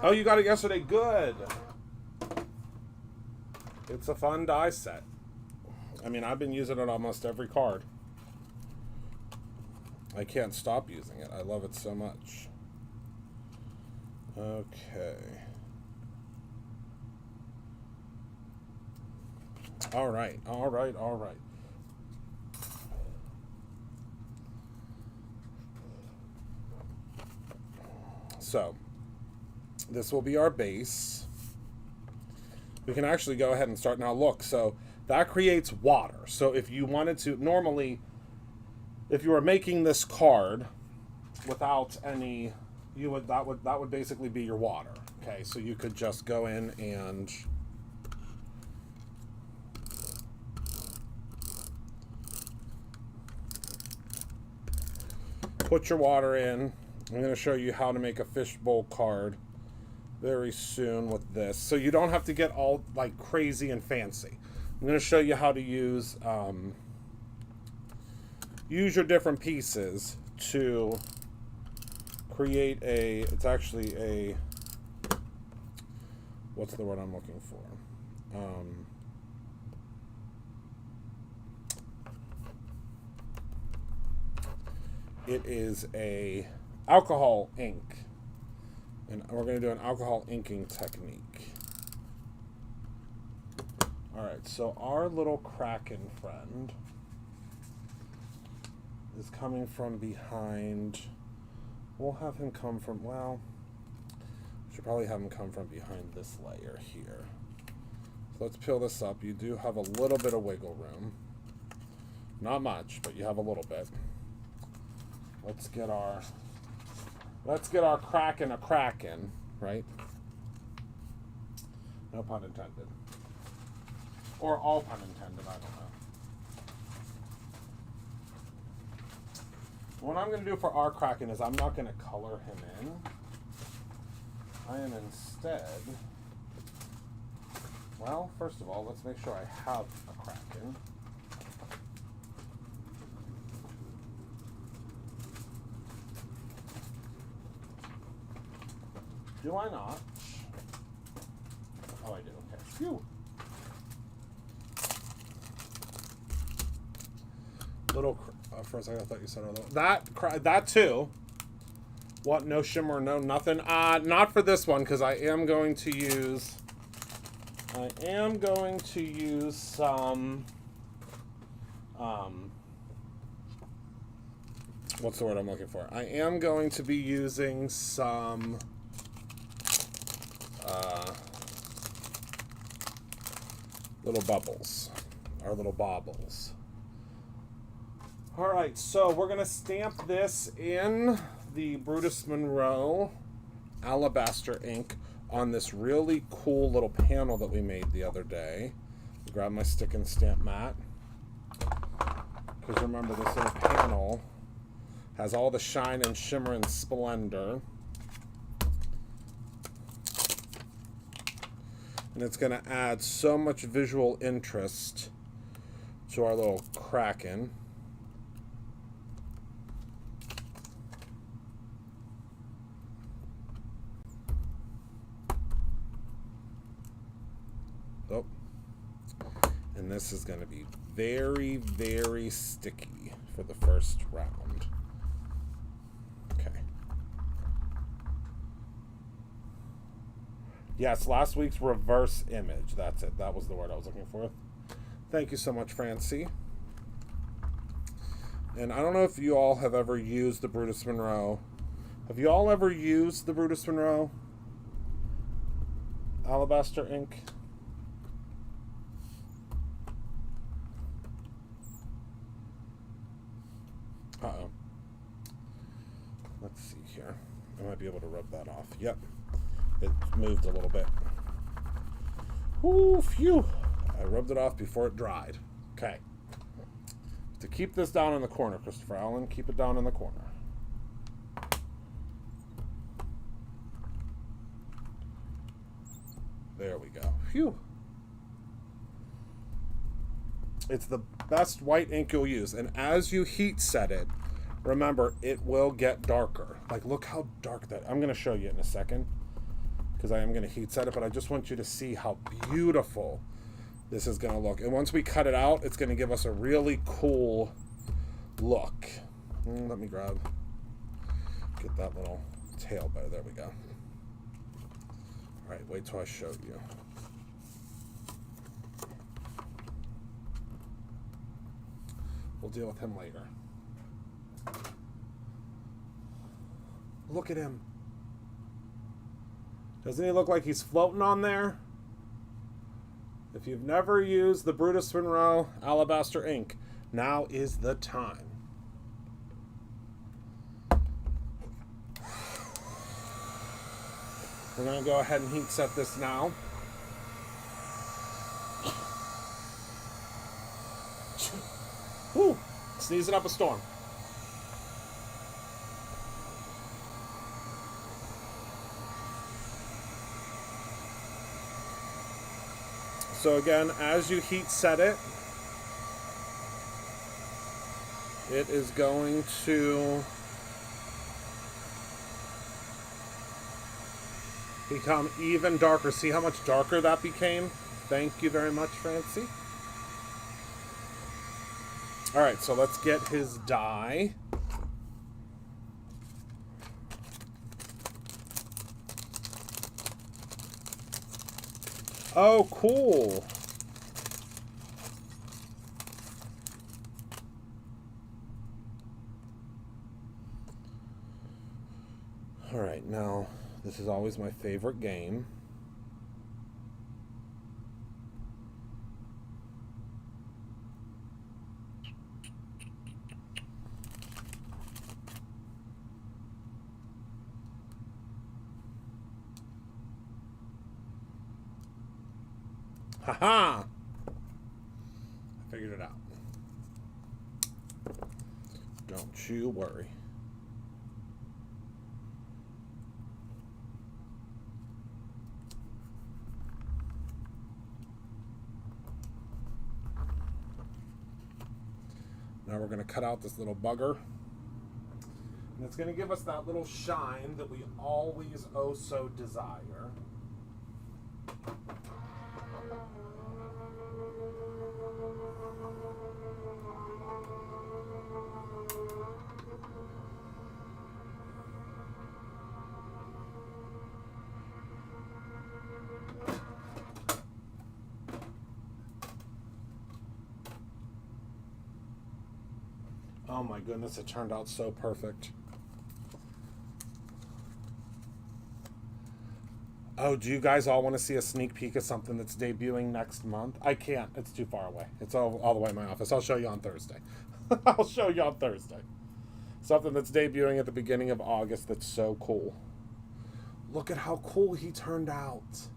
Oh, you got it yesterday. Good. It's a fun die set. I mean, I've been using it almost every card. I can't stop using it. I love it so much. Okay. All right. So this will be our base. We can actually go ahead and start now. Look, so that creates water. So if you wanted to, normally, if you were making this card without any, that would basically be your water. Okay, so you could just go in and put your water in. I'm going to show you how to make a fishbowl card very soon with this. So you don't have to get all like crazy and fancy. I'm going to show you how to use your different pieces to create a, it's actually a, what's the word I'm looking for? It is a alcohol ink. And we're going to do an alcohol inking technique. Alright, so our little Kraken friend is coming from behind. We'll have him come from, well, should probably have him come from behind this layer here. So let's peel this up. You do have a little bit of wiggle room. Not much, but you have a little bit. Let's get our Kraken a Kraken, right? No pun intended. Or all pun intended, I don't know. What I'm going to do for our Kraken is I'm not going to color him in. I am instead, well, first of all, let's make sure I have a Kraken. Do I not? Oh, I do. Okay. Phew. Little. For a second, I thought you said other. That too. What? No shimmer, no nothing. Not for this one because I am going to use. Some. What's the word I'm looking for? I am going to be using some. Little bubbles, or little baubles. All right, so we're gonna stamp this in the Brutus Monroe Alabaster ink on this really cool little panel that we made the other day. Grab my stick and stamp mat, because remember this little panel has all the shine and shimmer and splendor. And it's going to add so much visual interest to our little Kraken. Oh. And this is going to be very, very sticky for the first round. Okay. Yes, last week's reverse image. That's it. That was the word I was looking for. Thank you so much, Francie. And I don't know if you all have ever used the Brutus Monroe. Have you all ever used the Brutus Monroe Alabaster ink? Uh-oh. Let's see here. I might be able to rub that off. Yep. It moved a little bit. Ooh, phew. I rubbed it off before it dried. Okay. To keep this down in the corner, Christopher Allen, keep it down in the corner. There we go. Phew. It's the best white ink you'll use. And as you heat set it, remember, it will get darker. Like, look how dark that... I'm going to show you in a second, because I am going to heat set it, but I just want you to see how beautiful this is going to look. And once we cut it out, it's going to give us a really cool look. Let me get that little tail better. There we go. All right, wait till I show you. We'll deal with him later. Look at him. Doesn't he look like he's floating on there? If you've never used the Brutus Monroe Alabaster Ink, now is the time. We're going to go ahead and heat set this now. Whew, sneezing up a storm. So again, as you heat set it, it is going to become even darker. See how much darker that became? Thank you very much, Francie. All right, so let's get his dye. Oh, cool. All right, now, this is always my favorite game. Haha! I figured it out. Don't you worry. Now we're going to cut out this little bugger. And it's going to give us that little shine that we always oh so desire. Oh my goodness, it turned out so perfect. Oh, do you guys all want to see a sneak peek of something that's debuting next month? I can't. It's too far away. It's all the way in my office. I'll show you on Thursday. I'll show you on Thursday. Something that's debuting at the beginning of August that's so cool. Look at how cool he turned out.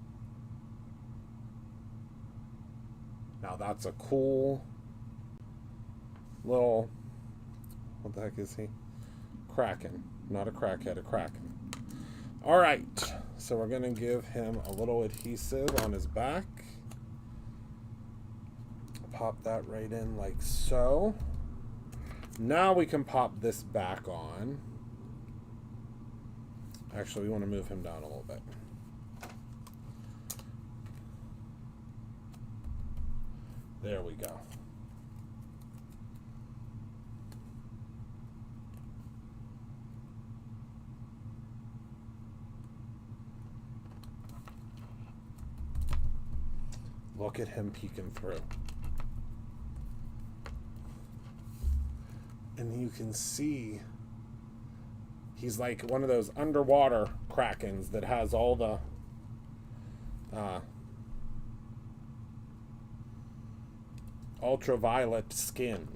Now that's a cool little... What the heck is he? Kraken. Not a crackhead, a Kraken. All right. So we're going to give him a little adhesive on his back. Pop that right in like so. Now we can pop this back on. Actually, we want to move him down a little bit. There we go. Look at him peeking through. And you can see he's like one of those underwater Krakens that has all the ultraviolet skin.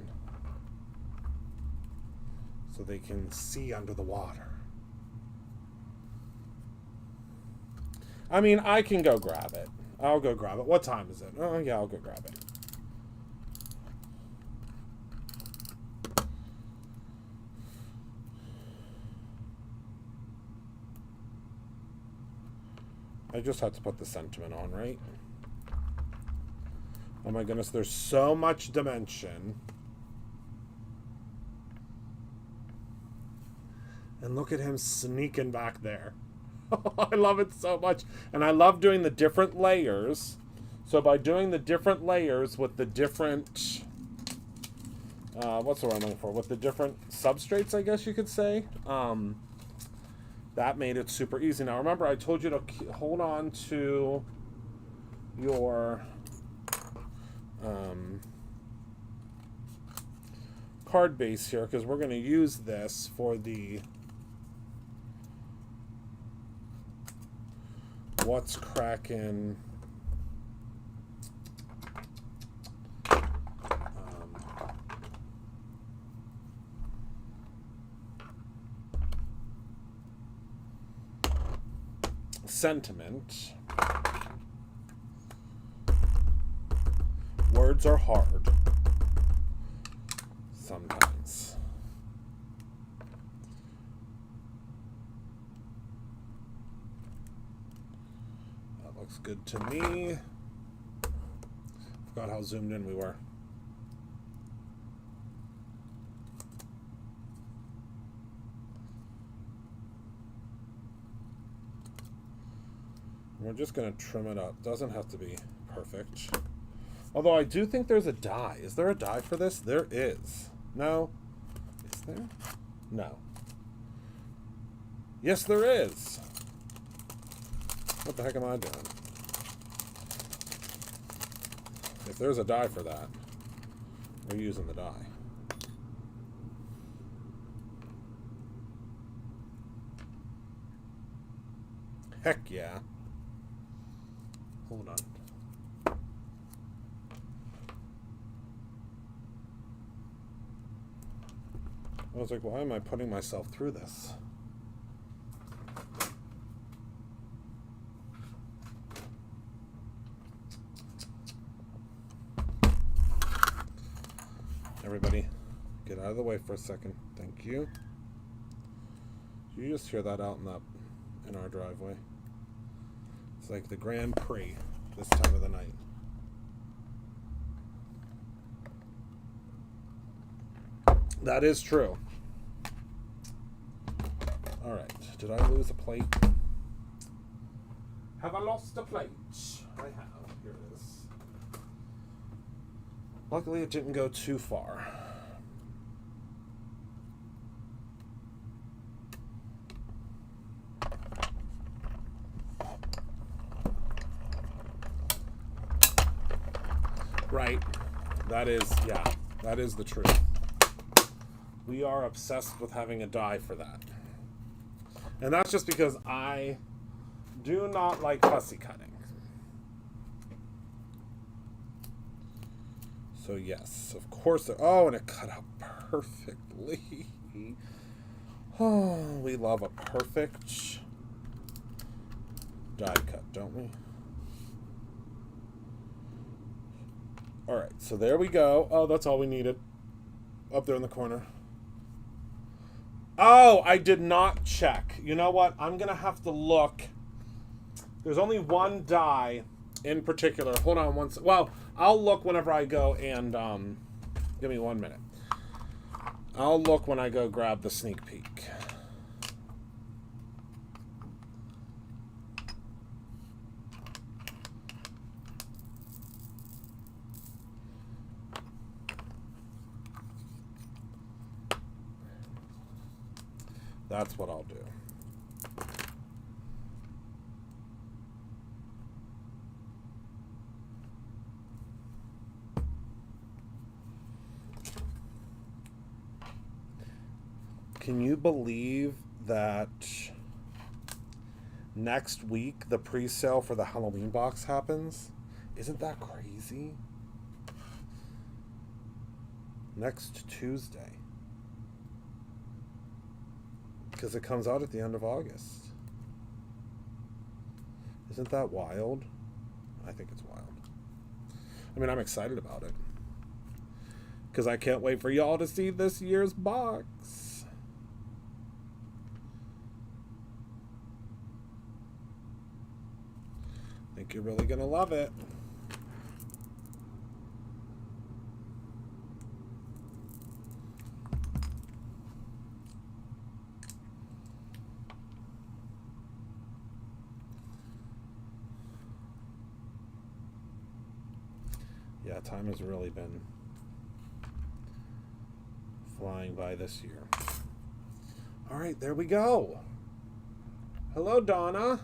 So they can see under the water. I mean, I can go grab it. I'll go grab it. What time is it? Oh, yeah, I'll go grab it. I just had to put the sentiment on, right? Oh my goodness, there's so much dimension. And look at him sneaking back there. I love it so much. And I love doing the different layers. So by doing the different layers with the different... what's the word I'm looking for? With the different substrates, I guess you could say. That made it super easy. Now remember, I told you to hold on to your card base here, because we're going to use this for the what's Kraken? Sentiment. Words are hard sometimes. That looks good to me. Forgot how zoomed in we were. We're just going to trim it up. Doesn't have to be perfect. Although I do think there's a die. Is there a die for this? There is. No? Is there? No. Yes, there is. What the heck am I doing? If there's a die for that, we're using the die. Heck yeah. Hold on. I was like, why am I putting myself through this? Everybody, get out of the way for a second. Thank you. Did you just hear that out in our driveway? It's like the Grand Prix this time of the night. That is true. All right. Did I lose a plate? Have I lost a plate? I have. Here it is. Luckily, it didn't go too far. Right. That is, yeah, that is the truth. We are obsessed with having a die for that. And that's just because I do not like fussy cutting. So yes, of course. Oh, and it cut out perfectly. Oh, we love a perfect die cut, don't we? All right, so there we go. Oh, that's all we needed. Up there in the corner. Oh, I did not check. You know what? I'm going to have to look. There's only one die in particular. Hold on one second. Well, I'll look whenever I go and, give me 1 minute. I'll look when I go grab the sneak peek. That's what I'll do. Can you believe that next week the pre-sale for the Halloween box happens? Isn't that crazy? Next Tuesday. Because it comes out at the end of August. Isn't that wild? I think it's wild. I mean, I'm excited about it. Because I can't wait for y'all to see this year's box. I think you're really going to love it. Yeah, time has really been flying by this year. All right, there we go. Hello, Donna.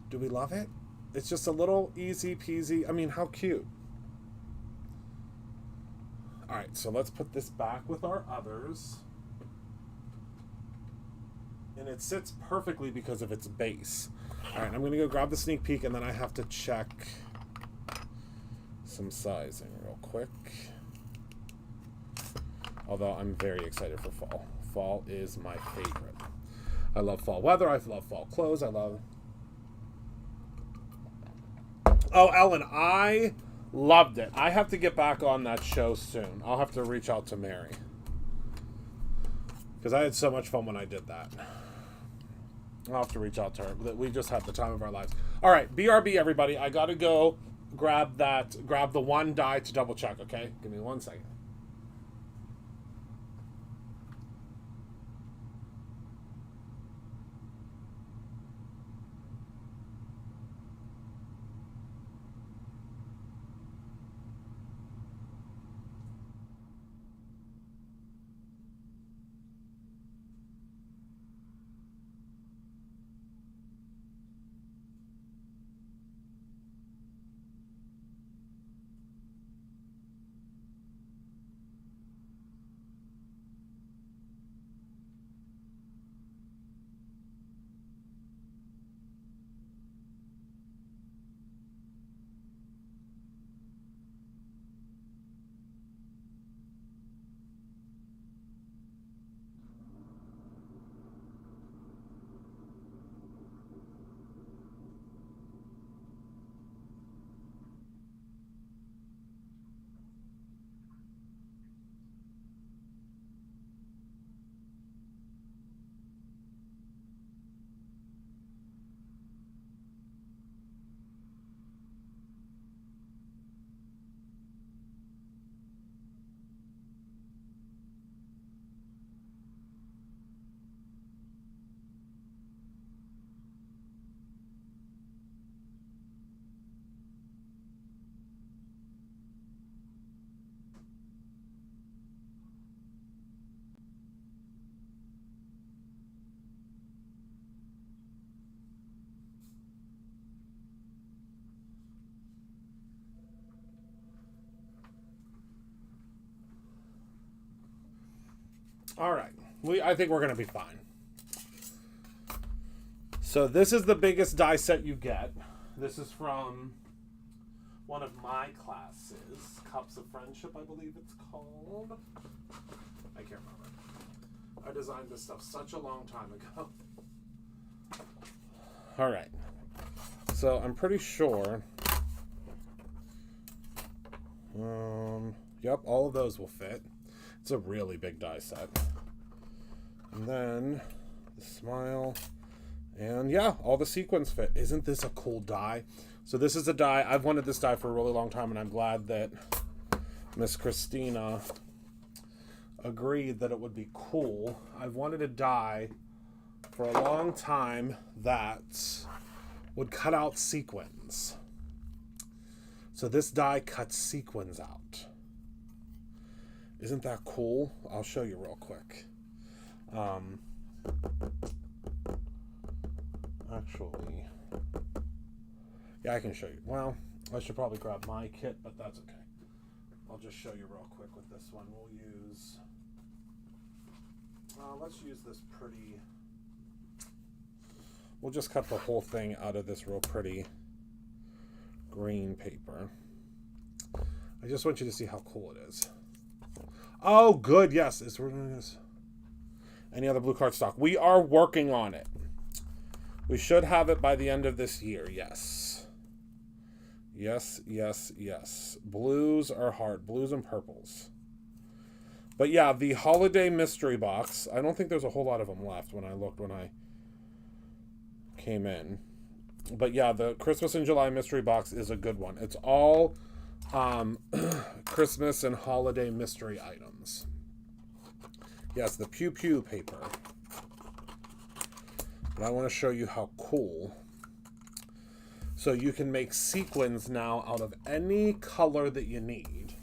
Do we love it? It's just a little easy peasy. I mean, how cute. All right, so let's put this back with our others. And it sits perfectly because of its base. All right, I'm going to go grab the sneak peek, and then I have to check some sizing real quick. Although I'm very excited for fall. Fall is my favorite. I love fall weather. I love fall clothes. I love... Oh, Ellen, I loved it. I have to get back on that show soon. I'll have to reach out to Mary. Because I had so much fun when I did that. I'll have to reach out to her. We just had the time of our lives. All right, BRB, everybody. I got to go grab the one die to double check, okay? Give me 1 second. All right. I think we're going to be fine. So this is the biggest die set you get. This is from one of my classes. Cups of Friendship, I believe it's called. I can't remember. I designed this stuff such a long time ago. All right. So I'm pretty sure. Yep, all of those will fit. It's a really big die set. And then the smile. And yeah, all the sequins fit. Isn't this a cool die? So this is a die. I've wanted this die for a really long time, and I'm glad that Miss Christina agreed that it would be cool. I've wanted a die for a long time that would cut out sequins. So this die cuts sequins out. Isn't that cool? I'll show you real quick. Actually, yeah, I can show you. Well, I should probably grab my kit, but that's okay. I'll just show you real quick with this one. We'll use, let's use this pretty, we'll just cut the whole thing out of this real pretty green paper. I just want you to see how cool it is. Oh, good. Yes. It's any other blue cardstock. We are working on it. We should have it by the end of this year. Yes. Yes, yes, yes. Blues are hard. Blues and purples. But yeah, the holiday mystery box. I don't think there's a whole lot of them left when I looked when I came in. But yeah, the Christmas in July mystery box is a good one. It's all Christmas and holiday mystery items. Yes, the Pew Pew paper. But I want to show you how cool. So you can make sequins now out of any color that you need,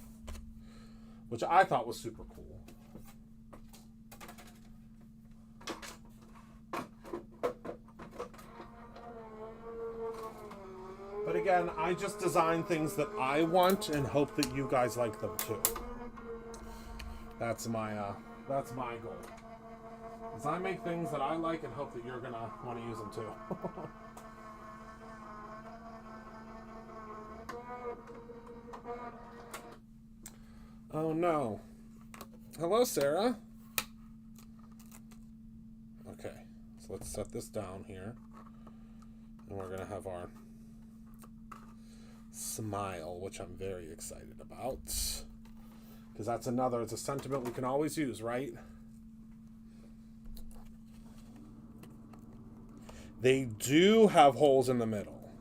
which I thought was super cool. But again, I just design things that I want and hope that you guys like them too. That's my goal. Because I make things that I like and hope that you're going to want to use them too. Oh no. Hello, Sarah. Okay, so let's set this down here. And we're going to have our smile, which I'm very excited about. Because that's another, it's a sentiment we can always use, right? They do have holes in the middle.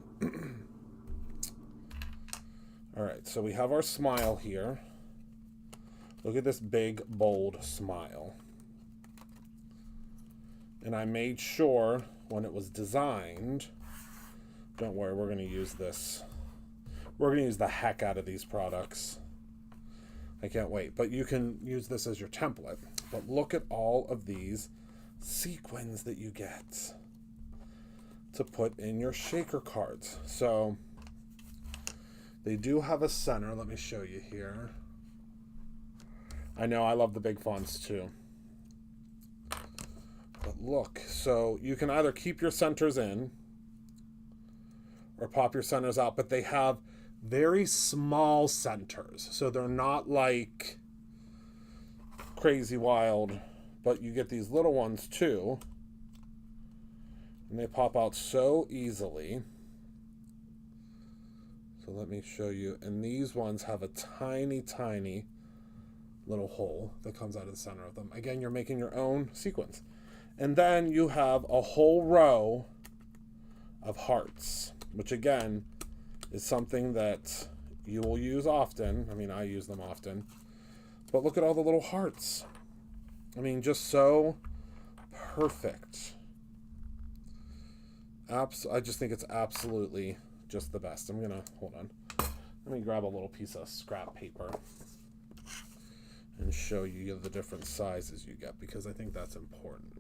All right, so we have our smile here. Look at this big, bold smile. And I made sure when it was designed, don't worry, we're going to use this. We're going to use the heck out of these products. I can't wait. But you can use this as your template. But look at all of these sequins that you get to put in your shaker cards. So they do have a center. Let me show you here. I know I love the big fonts too. But look, so you can either keep your centers in or pop your centers out, but they have very small centers. So they're not like crazy wild, but you get these little ones too. And they pop out so easily. So let me show you. And these ones have a tiny, tiny little hole that comes out of the center of them. Again, you're making your own sequins. And then you have a whole row of hearts, which again is something that you will use often. I mean, I use them often. But look at all the little hearts. I mean, just so perfect. I just think it's absolutely just the best. I'm gonna, hold on. Let me grab a little piece of scrap paper and show you the different sizes you get, because I think that's important.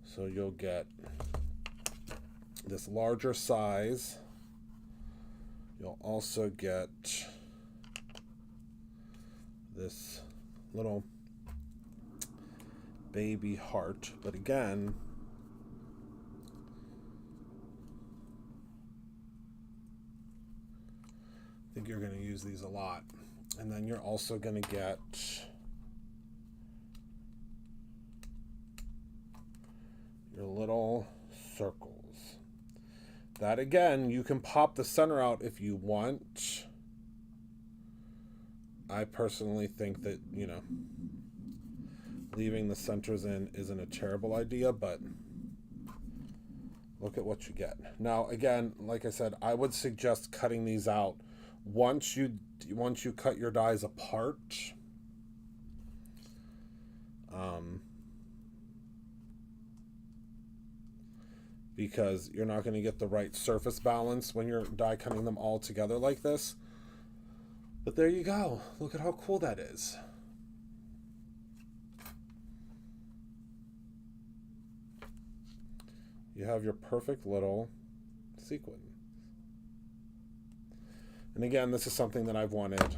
So you'll get this larger size. You'll also get this little baby heart, but again, I think you're going to use these a lot. And then you're also going to get your little circles. That again, you can pop the center out if you want. I personally think that, you know, leaving the centers in isn't a terrible idea, but look at what you get. Now, again, like I said, I would suggest cutting these out once you cut your dies apart. Because you're not going to get the right surface balance when you're die cutting them all together like this. But there you go. Look at how cool that is. You have your perfect little sequin. And again, this is something that I've wanted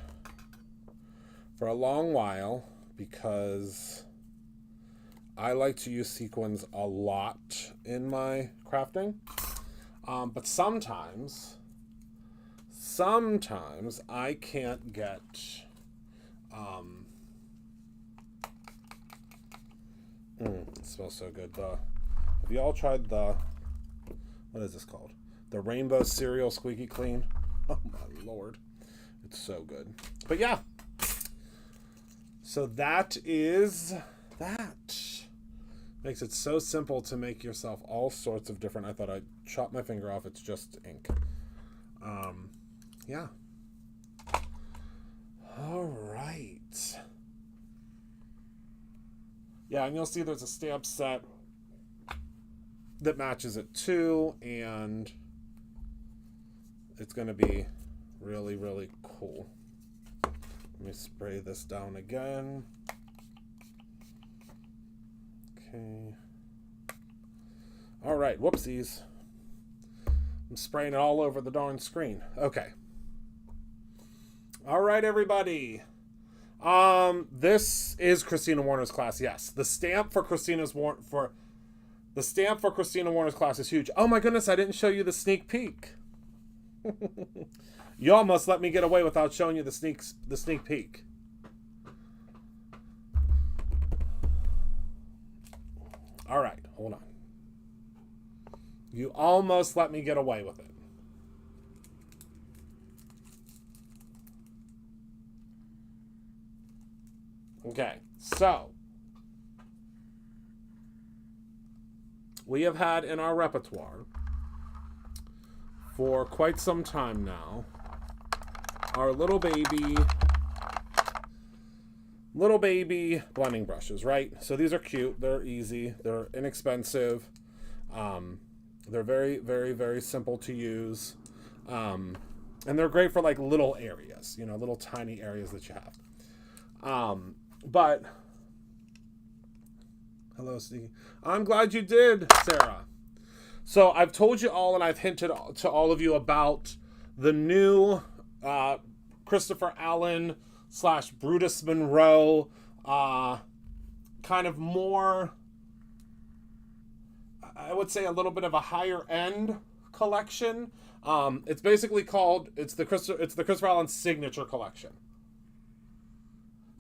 for a long while because I like to use sequins a lot in my crafting. But sometimes I can't get it smells so good. Have you all tried the, what is this called? The Rainbow Cereal Squeaky Clean? Oh my Lord. It's so good. But yeah. So that is that. Makes it so simple to make yourself all sorts of different. I thought I'd chop my finger off. It's just ink. Yeah. All right. Yeah, and you'll see there's a stamp set that matches it too, and it's going to be really, really cool. Let me spray this down again. Okay. All right, whoopsies. I'm spraying it all over the darn screen. Okay. All right, everybody. This is Christina Warner's class. Yes, the stamp for Christina Warner's class is huge. Oh my goodness, I didn't show you the sneak peek. You almost let me get away without showing you the sneak peek. All right, hold on. You almost let me get away with it. Okay, so we have had in our repertoire for quite some time now our little baby blending brushes, right? So these are cute, they're easy, they're inexpensive, they're very, very, very simple to use, and they're great for like little areas, you know, little tiny areas that you have. But hello, Sneaky. I'm glad you did, Sarah. So I've told you all, and I've hinted to all of you about the new Christopher Allen / Brutus Monroe kind of more, I would say, a little bit of a higher end collection. It's basically called, it's the Christopher Allen Signature Collection.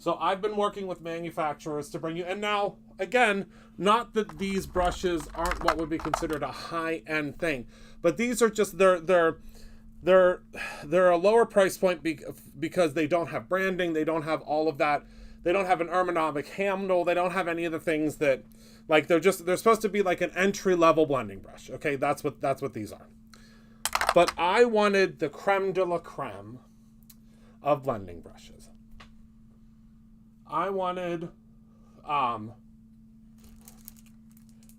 So I've been working with manufacturers to bring you, and now, again, not that these brushes aren't what would be considered a high-end thing, but these are just, they're a lower price point because they don't have branding, they don't have all of that, they don't have an ergonomic handle, they don't have any of the things that, like, they're supposed to be like an entry-level blending brush, okay? That's what these are. But I wanted the creme de la creme of blending brushes. I wanted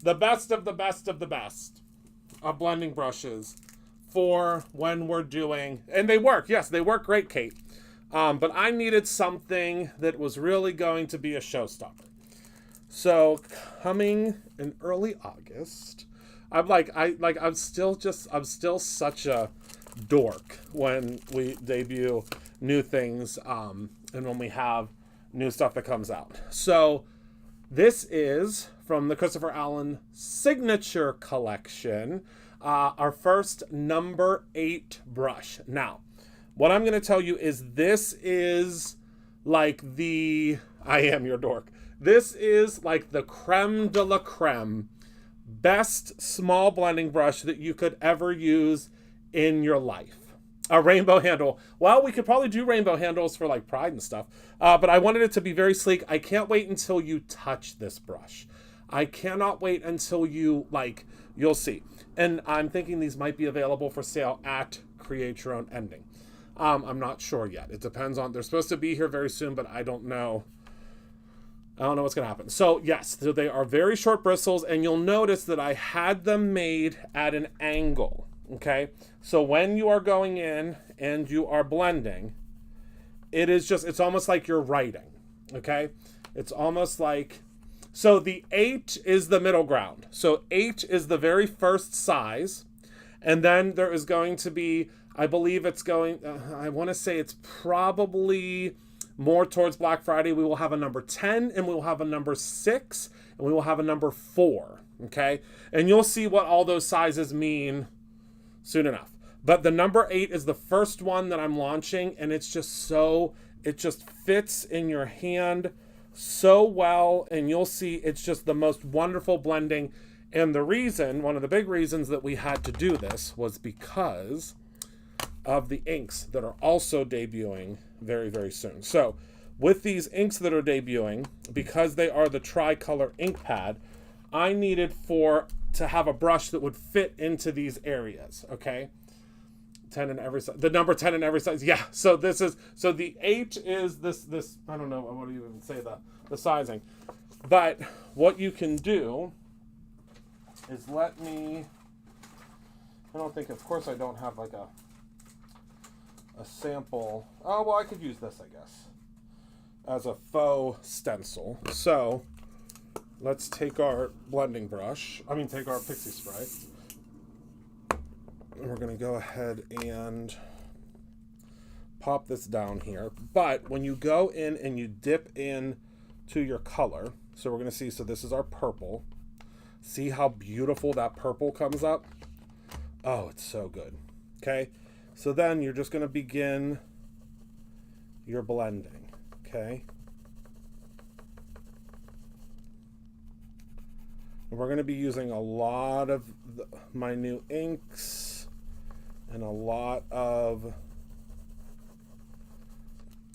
the best of the best of the best of blending brushes for when we're doing, and they work. Yes, they work great, Kate. But I needed something that was really going to be a showstopper. So coming in early August, I'm still such a dork when we debut new things, and when we have new stuff that comes out. So this is from the Christopher Allen Signature Collection, our first number 8 brush. Now, what I'm going to tell you is this is like I am your dork. This is like the creme de la creme, best small blending brush that you could ever use in your life. A rainbow handle. Well, we could probably do rainbow handles for like Pride and stuff, but I wanted it to be very sleek. I can't wait until you touch this brush. I cannot wait until you'll see. And I'm thinking these might be available for sale at Create Your Own Ending. I'm not sure yet. It depends on, they're supposed to be here very soon, but I don't know. I don't know what's going to happen. So yes, so they are very short bristles, and you'll notice that I had them made at an angle. Okay, so when you are going in and you are blending, it's almost like you're writing. Okay, it's almost like, so the 8 is the middle ground. So 8 is the very first size, and then there is going to be, I believe it's going, I want to say it's probably more towards Black Friday. We will have a number 10, and we will have a number 6, and we will have a number 4. Okay, and you'll see what all those sizes mean soon enough. But the number 8 is the first one that I'm launching, and it just fits in your hand so well, and you'll see it's just the most wonderful blending. And one of the big reasons that we had to do this was because of the inks that are also debuting very, very soon. So with these inks that are debuting, because they are the tricolor ink pad, I needed to have a brush that would fit into these areas, okay? 10 in every size. The number 10 in every size. Yeah, so the 8 is this, I don't know, what do you even say, the sizing. But what you can do is I don't think, of course I don't have like a sample. Oh, well, I could use this, I guess, as a faux stencil. So let's take our blending brush, take our pixie spray, and we're going to go ahead and pop this down here. But when you go in and you dip in to your color, so we're going to see, so this is our purple. See how beautiful that purple comes up? Oh, it's so good. Okay, so then you're just going to begin your blending. Okay. And we're going to be using a lot of my new inks and a lot of...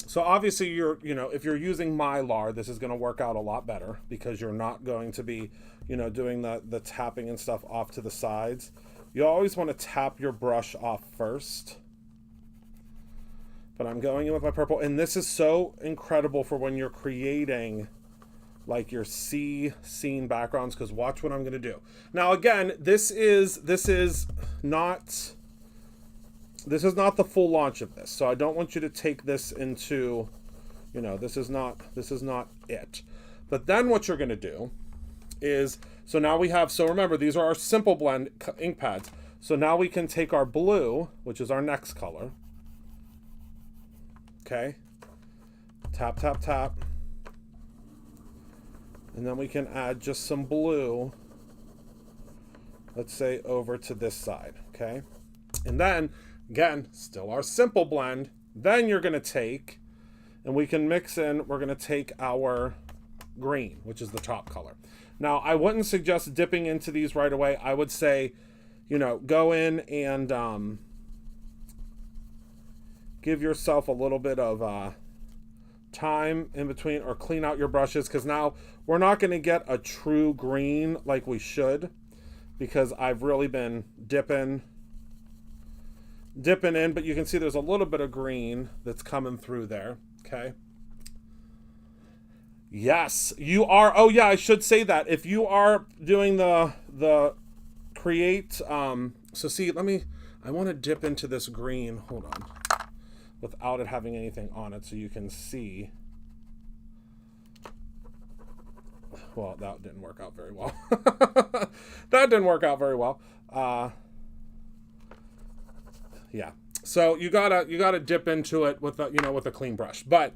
So obviously if you're using Mylar, this is going to work out a lot better because you're not going to be, doing the tapping and stuff off to the sides. You always want to tap your brush off first. But I'm going in with my purple, and this is so incredible for when you're creating like your sea scene backgrounds, because watch what I'm going to do. Now again, this is not the full launch of this, so I don't want you to take this into, this is not it. But then what you're going to do is, so now we have, so remember, these are our simple blend ink pads. So now we can take our blue, which is our next color. Okay. Tap, tap, tap. And then we can add just some blue, let's say over to this side. Okay. And then, again, still our simple blend. Then you're going to take, and we can mix in, we're going to take our green, which is the top color. Now, I wouldn't suggest dipping into these right away. I would say, go in and give yourself a little bit of time in between, or clean out your brushes, because now we're not going to get a true green like we should, because I've really been dipping in, but you can see there's a little bit of green that's coming through there. Okay. Yes, you are. Oh yeah, I should say that if you are doing the create, so see, I want to dip into this green, hold on, without it having anything on it, so you can see. Well, that didn't work out very well. That didn't work out very well. Yeah. So you gotta dip into it with a clean brush. But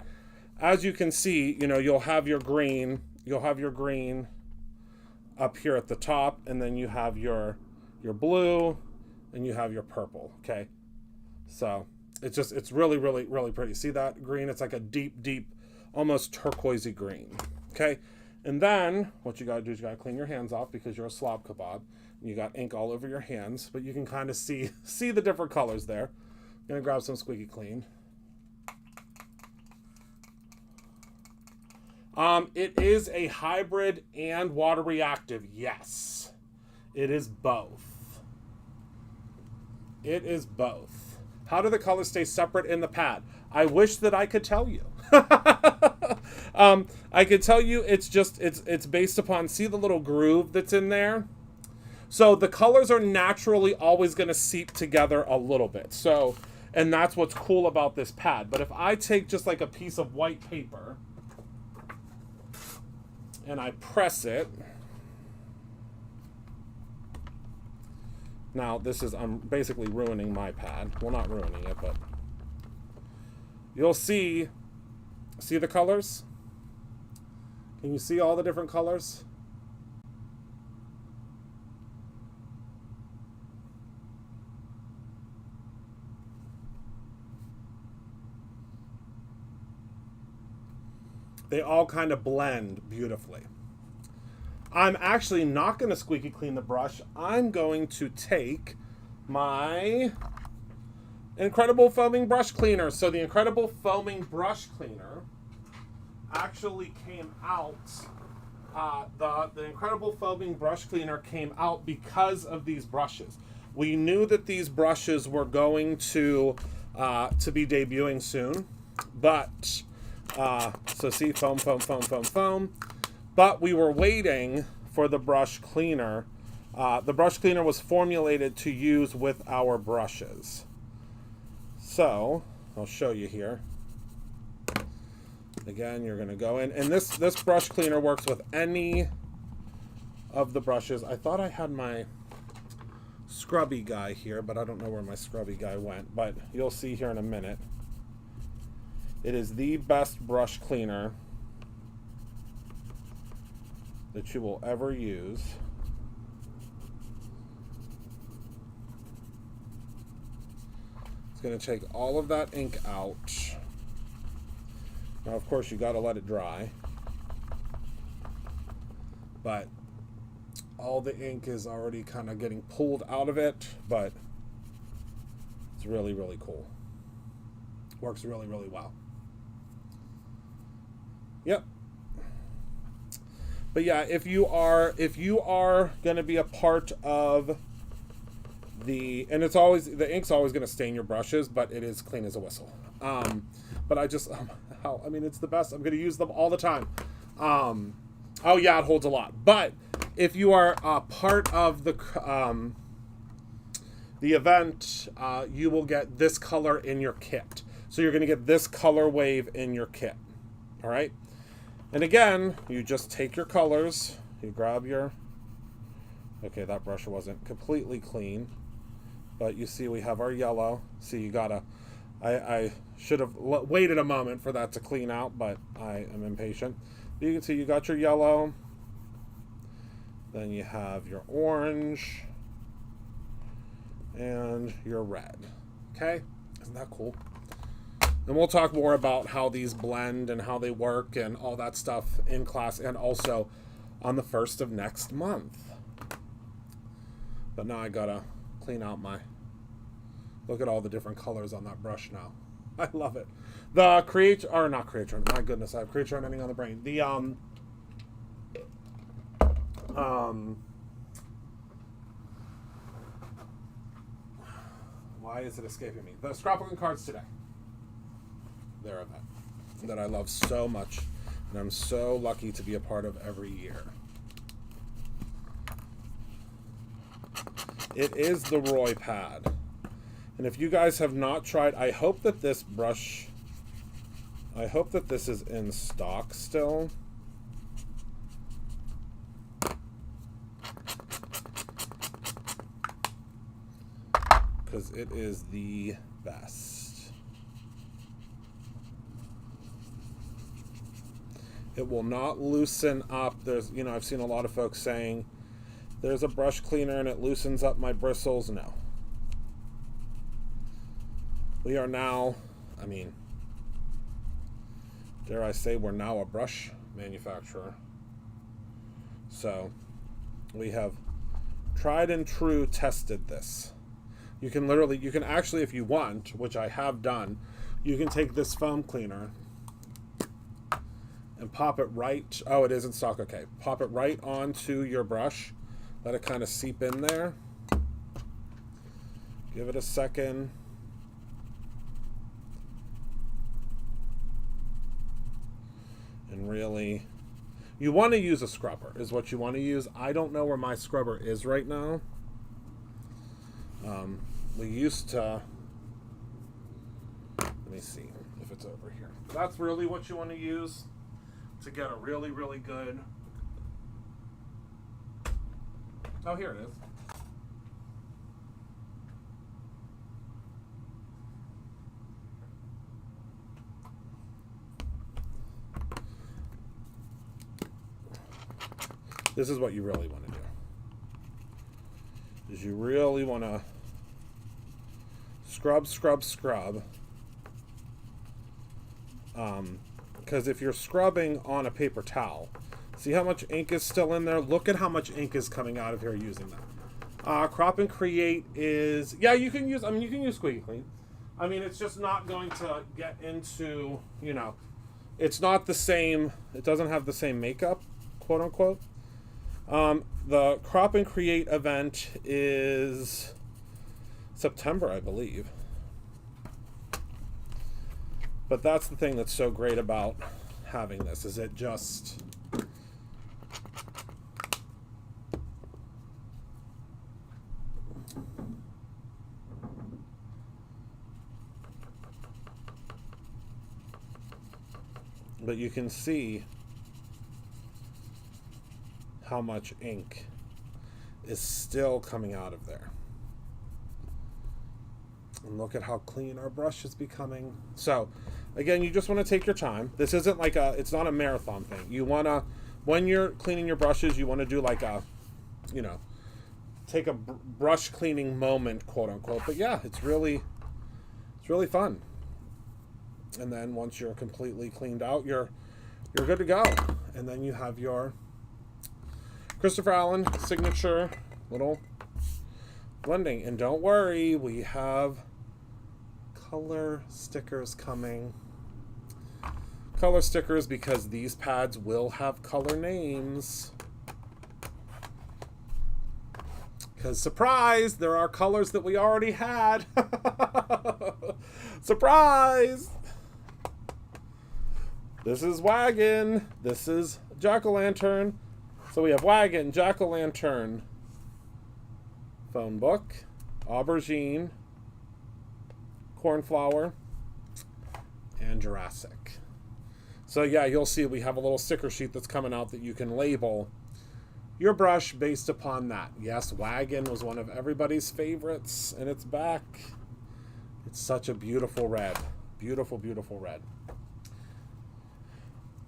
as you can see, you'll have your green up here at the top, and then you have your blue, and you have your purple. Okay. So it's really, really, really pretty. See that green? It's like a deep, deep, almost turquoisey green. Okay. And then what you got to do is you got to clean your hands off, because you're a slob kebab. And you got ink all over your hands, but you can kind of see the different colors there. I'm going to grab some Squeaky Clean. It is a hybrid and water reactive. Yes, it is both. It is both. How do the colors stay separate in the pad? I wish that I could tell you. I could tell you it's based upon, see the little groove that's in there? So the colors are naturally always going to seep together a little bit. So, and that's what's cool about this pad. But if I take just like a piece of white paper and I press it, now I'm basically ruining my pad. Well, not ruining it, but you'll see the colors? Can you see all the different colors? They all kind of blend beautifully. I'm actually not going to squeaky clean the brush. I'm going to take my Incredible Foaming Brush Cleaner. So the Incredible Foaming Brush Cleaner actually came out, the Incredible Foaming Brush Cleaner came out because of these brushes. We knew that these brushes were going to be debuting soon, but so see, foam, foam, foam, foam, foam. But we were waiting for the brush cleaner. The brush cleaner was formulated to use with our brushes. So I'll show you here. Again, you're going to go in, and this brush cleaner works with any of the brushes. I thought I had my scrubby guy here, but I don't know where my scrubby guy went. But you'll see here in a minute. It is the best brush cleaner that you will ever use. It's going to take all of that ink out. Now, of course, you got to let it dry. But all the ink is already kind of getting pulled out of it, but it's really, really cool. Works really, really well. Yep. But yeah, if you are going to be a part of the, and it's always, the ink's always going to stain your brushes, but it is clean as a whistle. But I just, I mean, it's the best. I'm going to use them all the time. Oh yeah, it holds a lot. But if you are part of the event, you will get this color in your kit. So you're going to get this color wave in your kit. All right. And again, you just take your colors, you grab your, okay, that brush wasn't completely clean, but you see we have our yellow. See, you gotta, I should have waited a moment for that to clean out, but I am impatient. You can see you got your yellow, then you have your orange, and your red. Okay, isn't that cool? And we'll talk more about how these blend and how they work and all that stuff in class and also on the 1st of next month. But now I gotta clean out my, look at all the different colors on that brush now. I love it. The create, or not creator, my goodness, I have creator ending on the brain. The, why is it escaping me? The scrapbooking cards today. There that I love so much, and I'm so lucky to be a part of every year. It is the Roy pad, and if you guys have not tried, I hope that this brush, I hope that this is in stock still. Because it is the best. It will not loosen up. There's, you know, I've seen a lot of folks saying there's a brush cleaner and it loosens up my bristles. No. We are now, I mean, dare I say, we're now a brush manufacturer. So we have tried and true tested this. You can literally, you can actually, if you want, which I have done, you can take this foam cleaner and pop it right, oh, it is in stock, okay. Pop it right onto your brush. Let it kind of seep in there. Give it a second. And really, you want to use a scrubber is what you want to use. I don't know where my scrubber is right now. We used to, let me see if it's over here. That's really what you want to use to get a really, really good, oh, here it is. This is what you really want to do. Is you really want to scrub, scrub, scrub. Because if you're scrubbing on a paper towel, see how much ink is still in there? Look at how much ink is coming out of here using that. Crop and Create is, yeah, you can use, I mean, you can use Squeaky Clean. I mean, it's just not going to get into, you know, it's not the same, it doesn't have the same makeup, quote unquote. The Crop and Create event is September, I believe. But that's the thing that's so great about having this, is it just, but you can see how much ink is still coming out of there. And look at how clean our brush is becoming. So again, you just want to take your time. This isn't like it's not a marathon thing. You want to, when you're cleaning your brushes, you want to do like a, you know, take a brush cleaning moment, quote unquote. But yeah, it's really fun. And then once you're completely cleaned out, you're good to go. And then you have your Christopher Allen signature little blending. And don't worry, we have color stickers coming. Color stickers, because these pads will have color names. Because, surprise, there are colors that we already had. Surprise! This is Wagon. This is Jack-o'-lantern. So we have Wagon, Jack-o'-lantern, Phone Book, Aubergine, Cornflower, and Jurassic. So yeah, you'll see we have a little sticker sheet that's coming out that you can label your brush based upon that. Yes, Wagon was one of everybody's favorites, and it's back. It's such a beautiful red. Beautiful, beautiful red.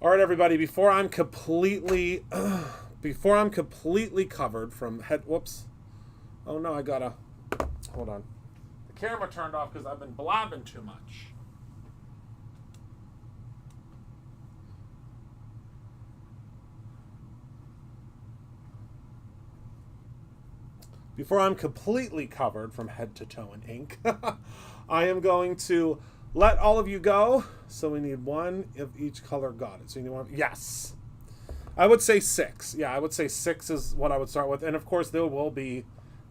All right, everybody, before I'm completely covered from head, whoops. Oh no, I gotta, hold on. The camera turned off because I've been blabbing too much. Before I'm completely covered from head to toe in ink, I am going to let all of you go. So we need one of each color. Got it. So you need one. Yes. I would say 6. Yeah, I would say 6 is what I would start with. And of course, there will be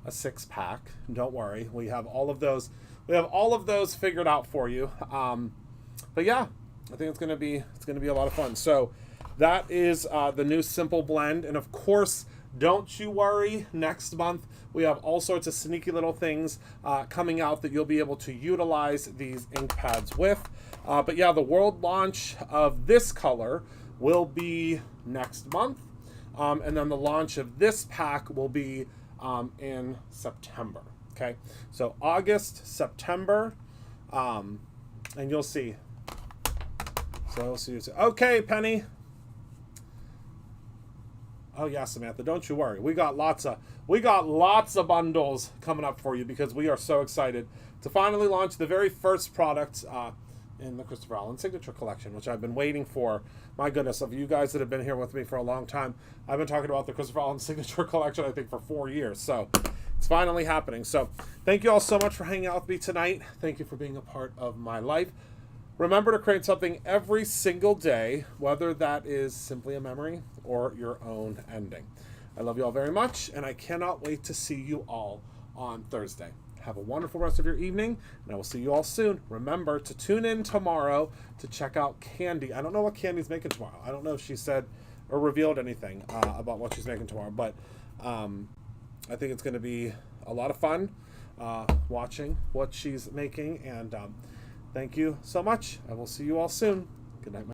a 6-pack. Don't worry. We have all of those. We have all of those figured out for you. But yeah, I think it's gonna be a lot of fun. So that is the new Simple Blend. And of course, don't you worry. Next month, we have all sorts of sneaky little things coming out that you'll be able to utilize these ink pads with. But yeah, the world launch of this color will be next month. And then the launch of this pack will be in September. Okay, so August, September, and you'll see. So we'll see. Okay, Penny. Oh yeah, Samantha, don't you worry. We got lots of bundles coming up for you because we are so excited to finally launch the very first product in the Christopher Allen Signature Collection, which I've been waiting for. My goodness, of you guys that have been here with me for a long time, I've been talking about the Christopher Allen Signature Collection, I think, for 4 years. So it's finally happening. So thank you all so much for hanging out with me tonight. Thank you for being a part of my life. Remember to create something every single day, whether that is simply a memory or your own ending. I love you all very much, and I cannot wait to see you all on Thursday. Have a wonderful rest of your evening, and I will see you all soon. Remember to tune in tomorrow to check out Candy. I don't know what Candy's making tomorrow. I don't know if she said or revealed anything about what she's making tomorrow, but I think it's going to be a lot of fun watching what she's making, and thank you so much. I will see you all soon. Good night.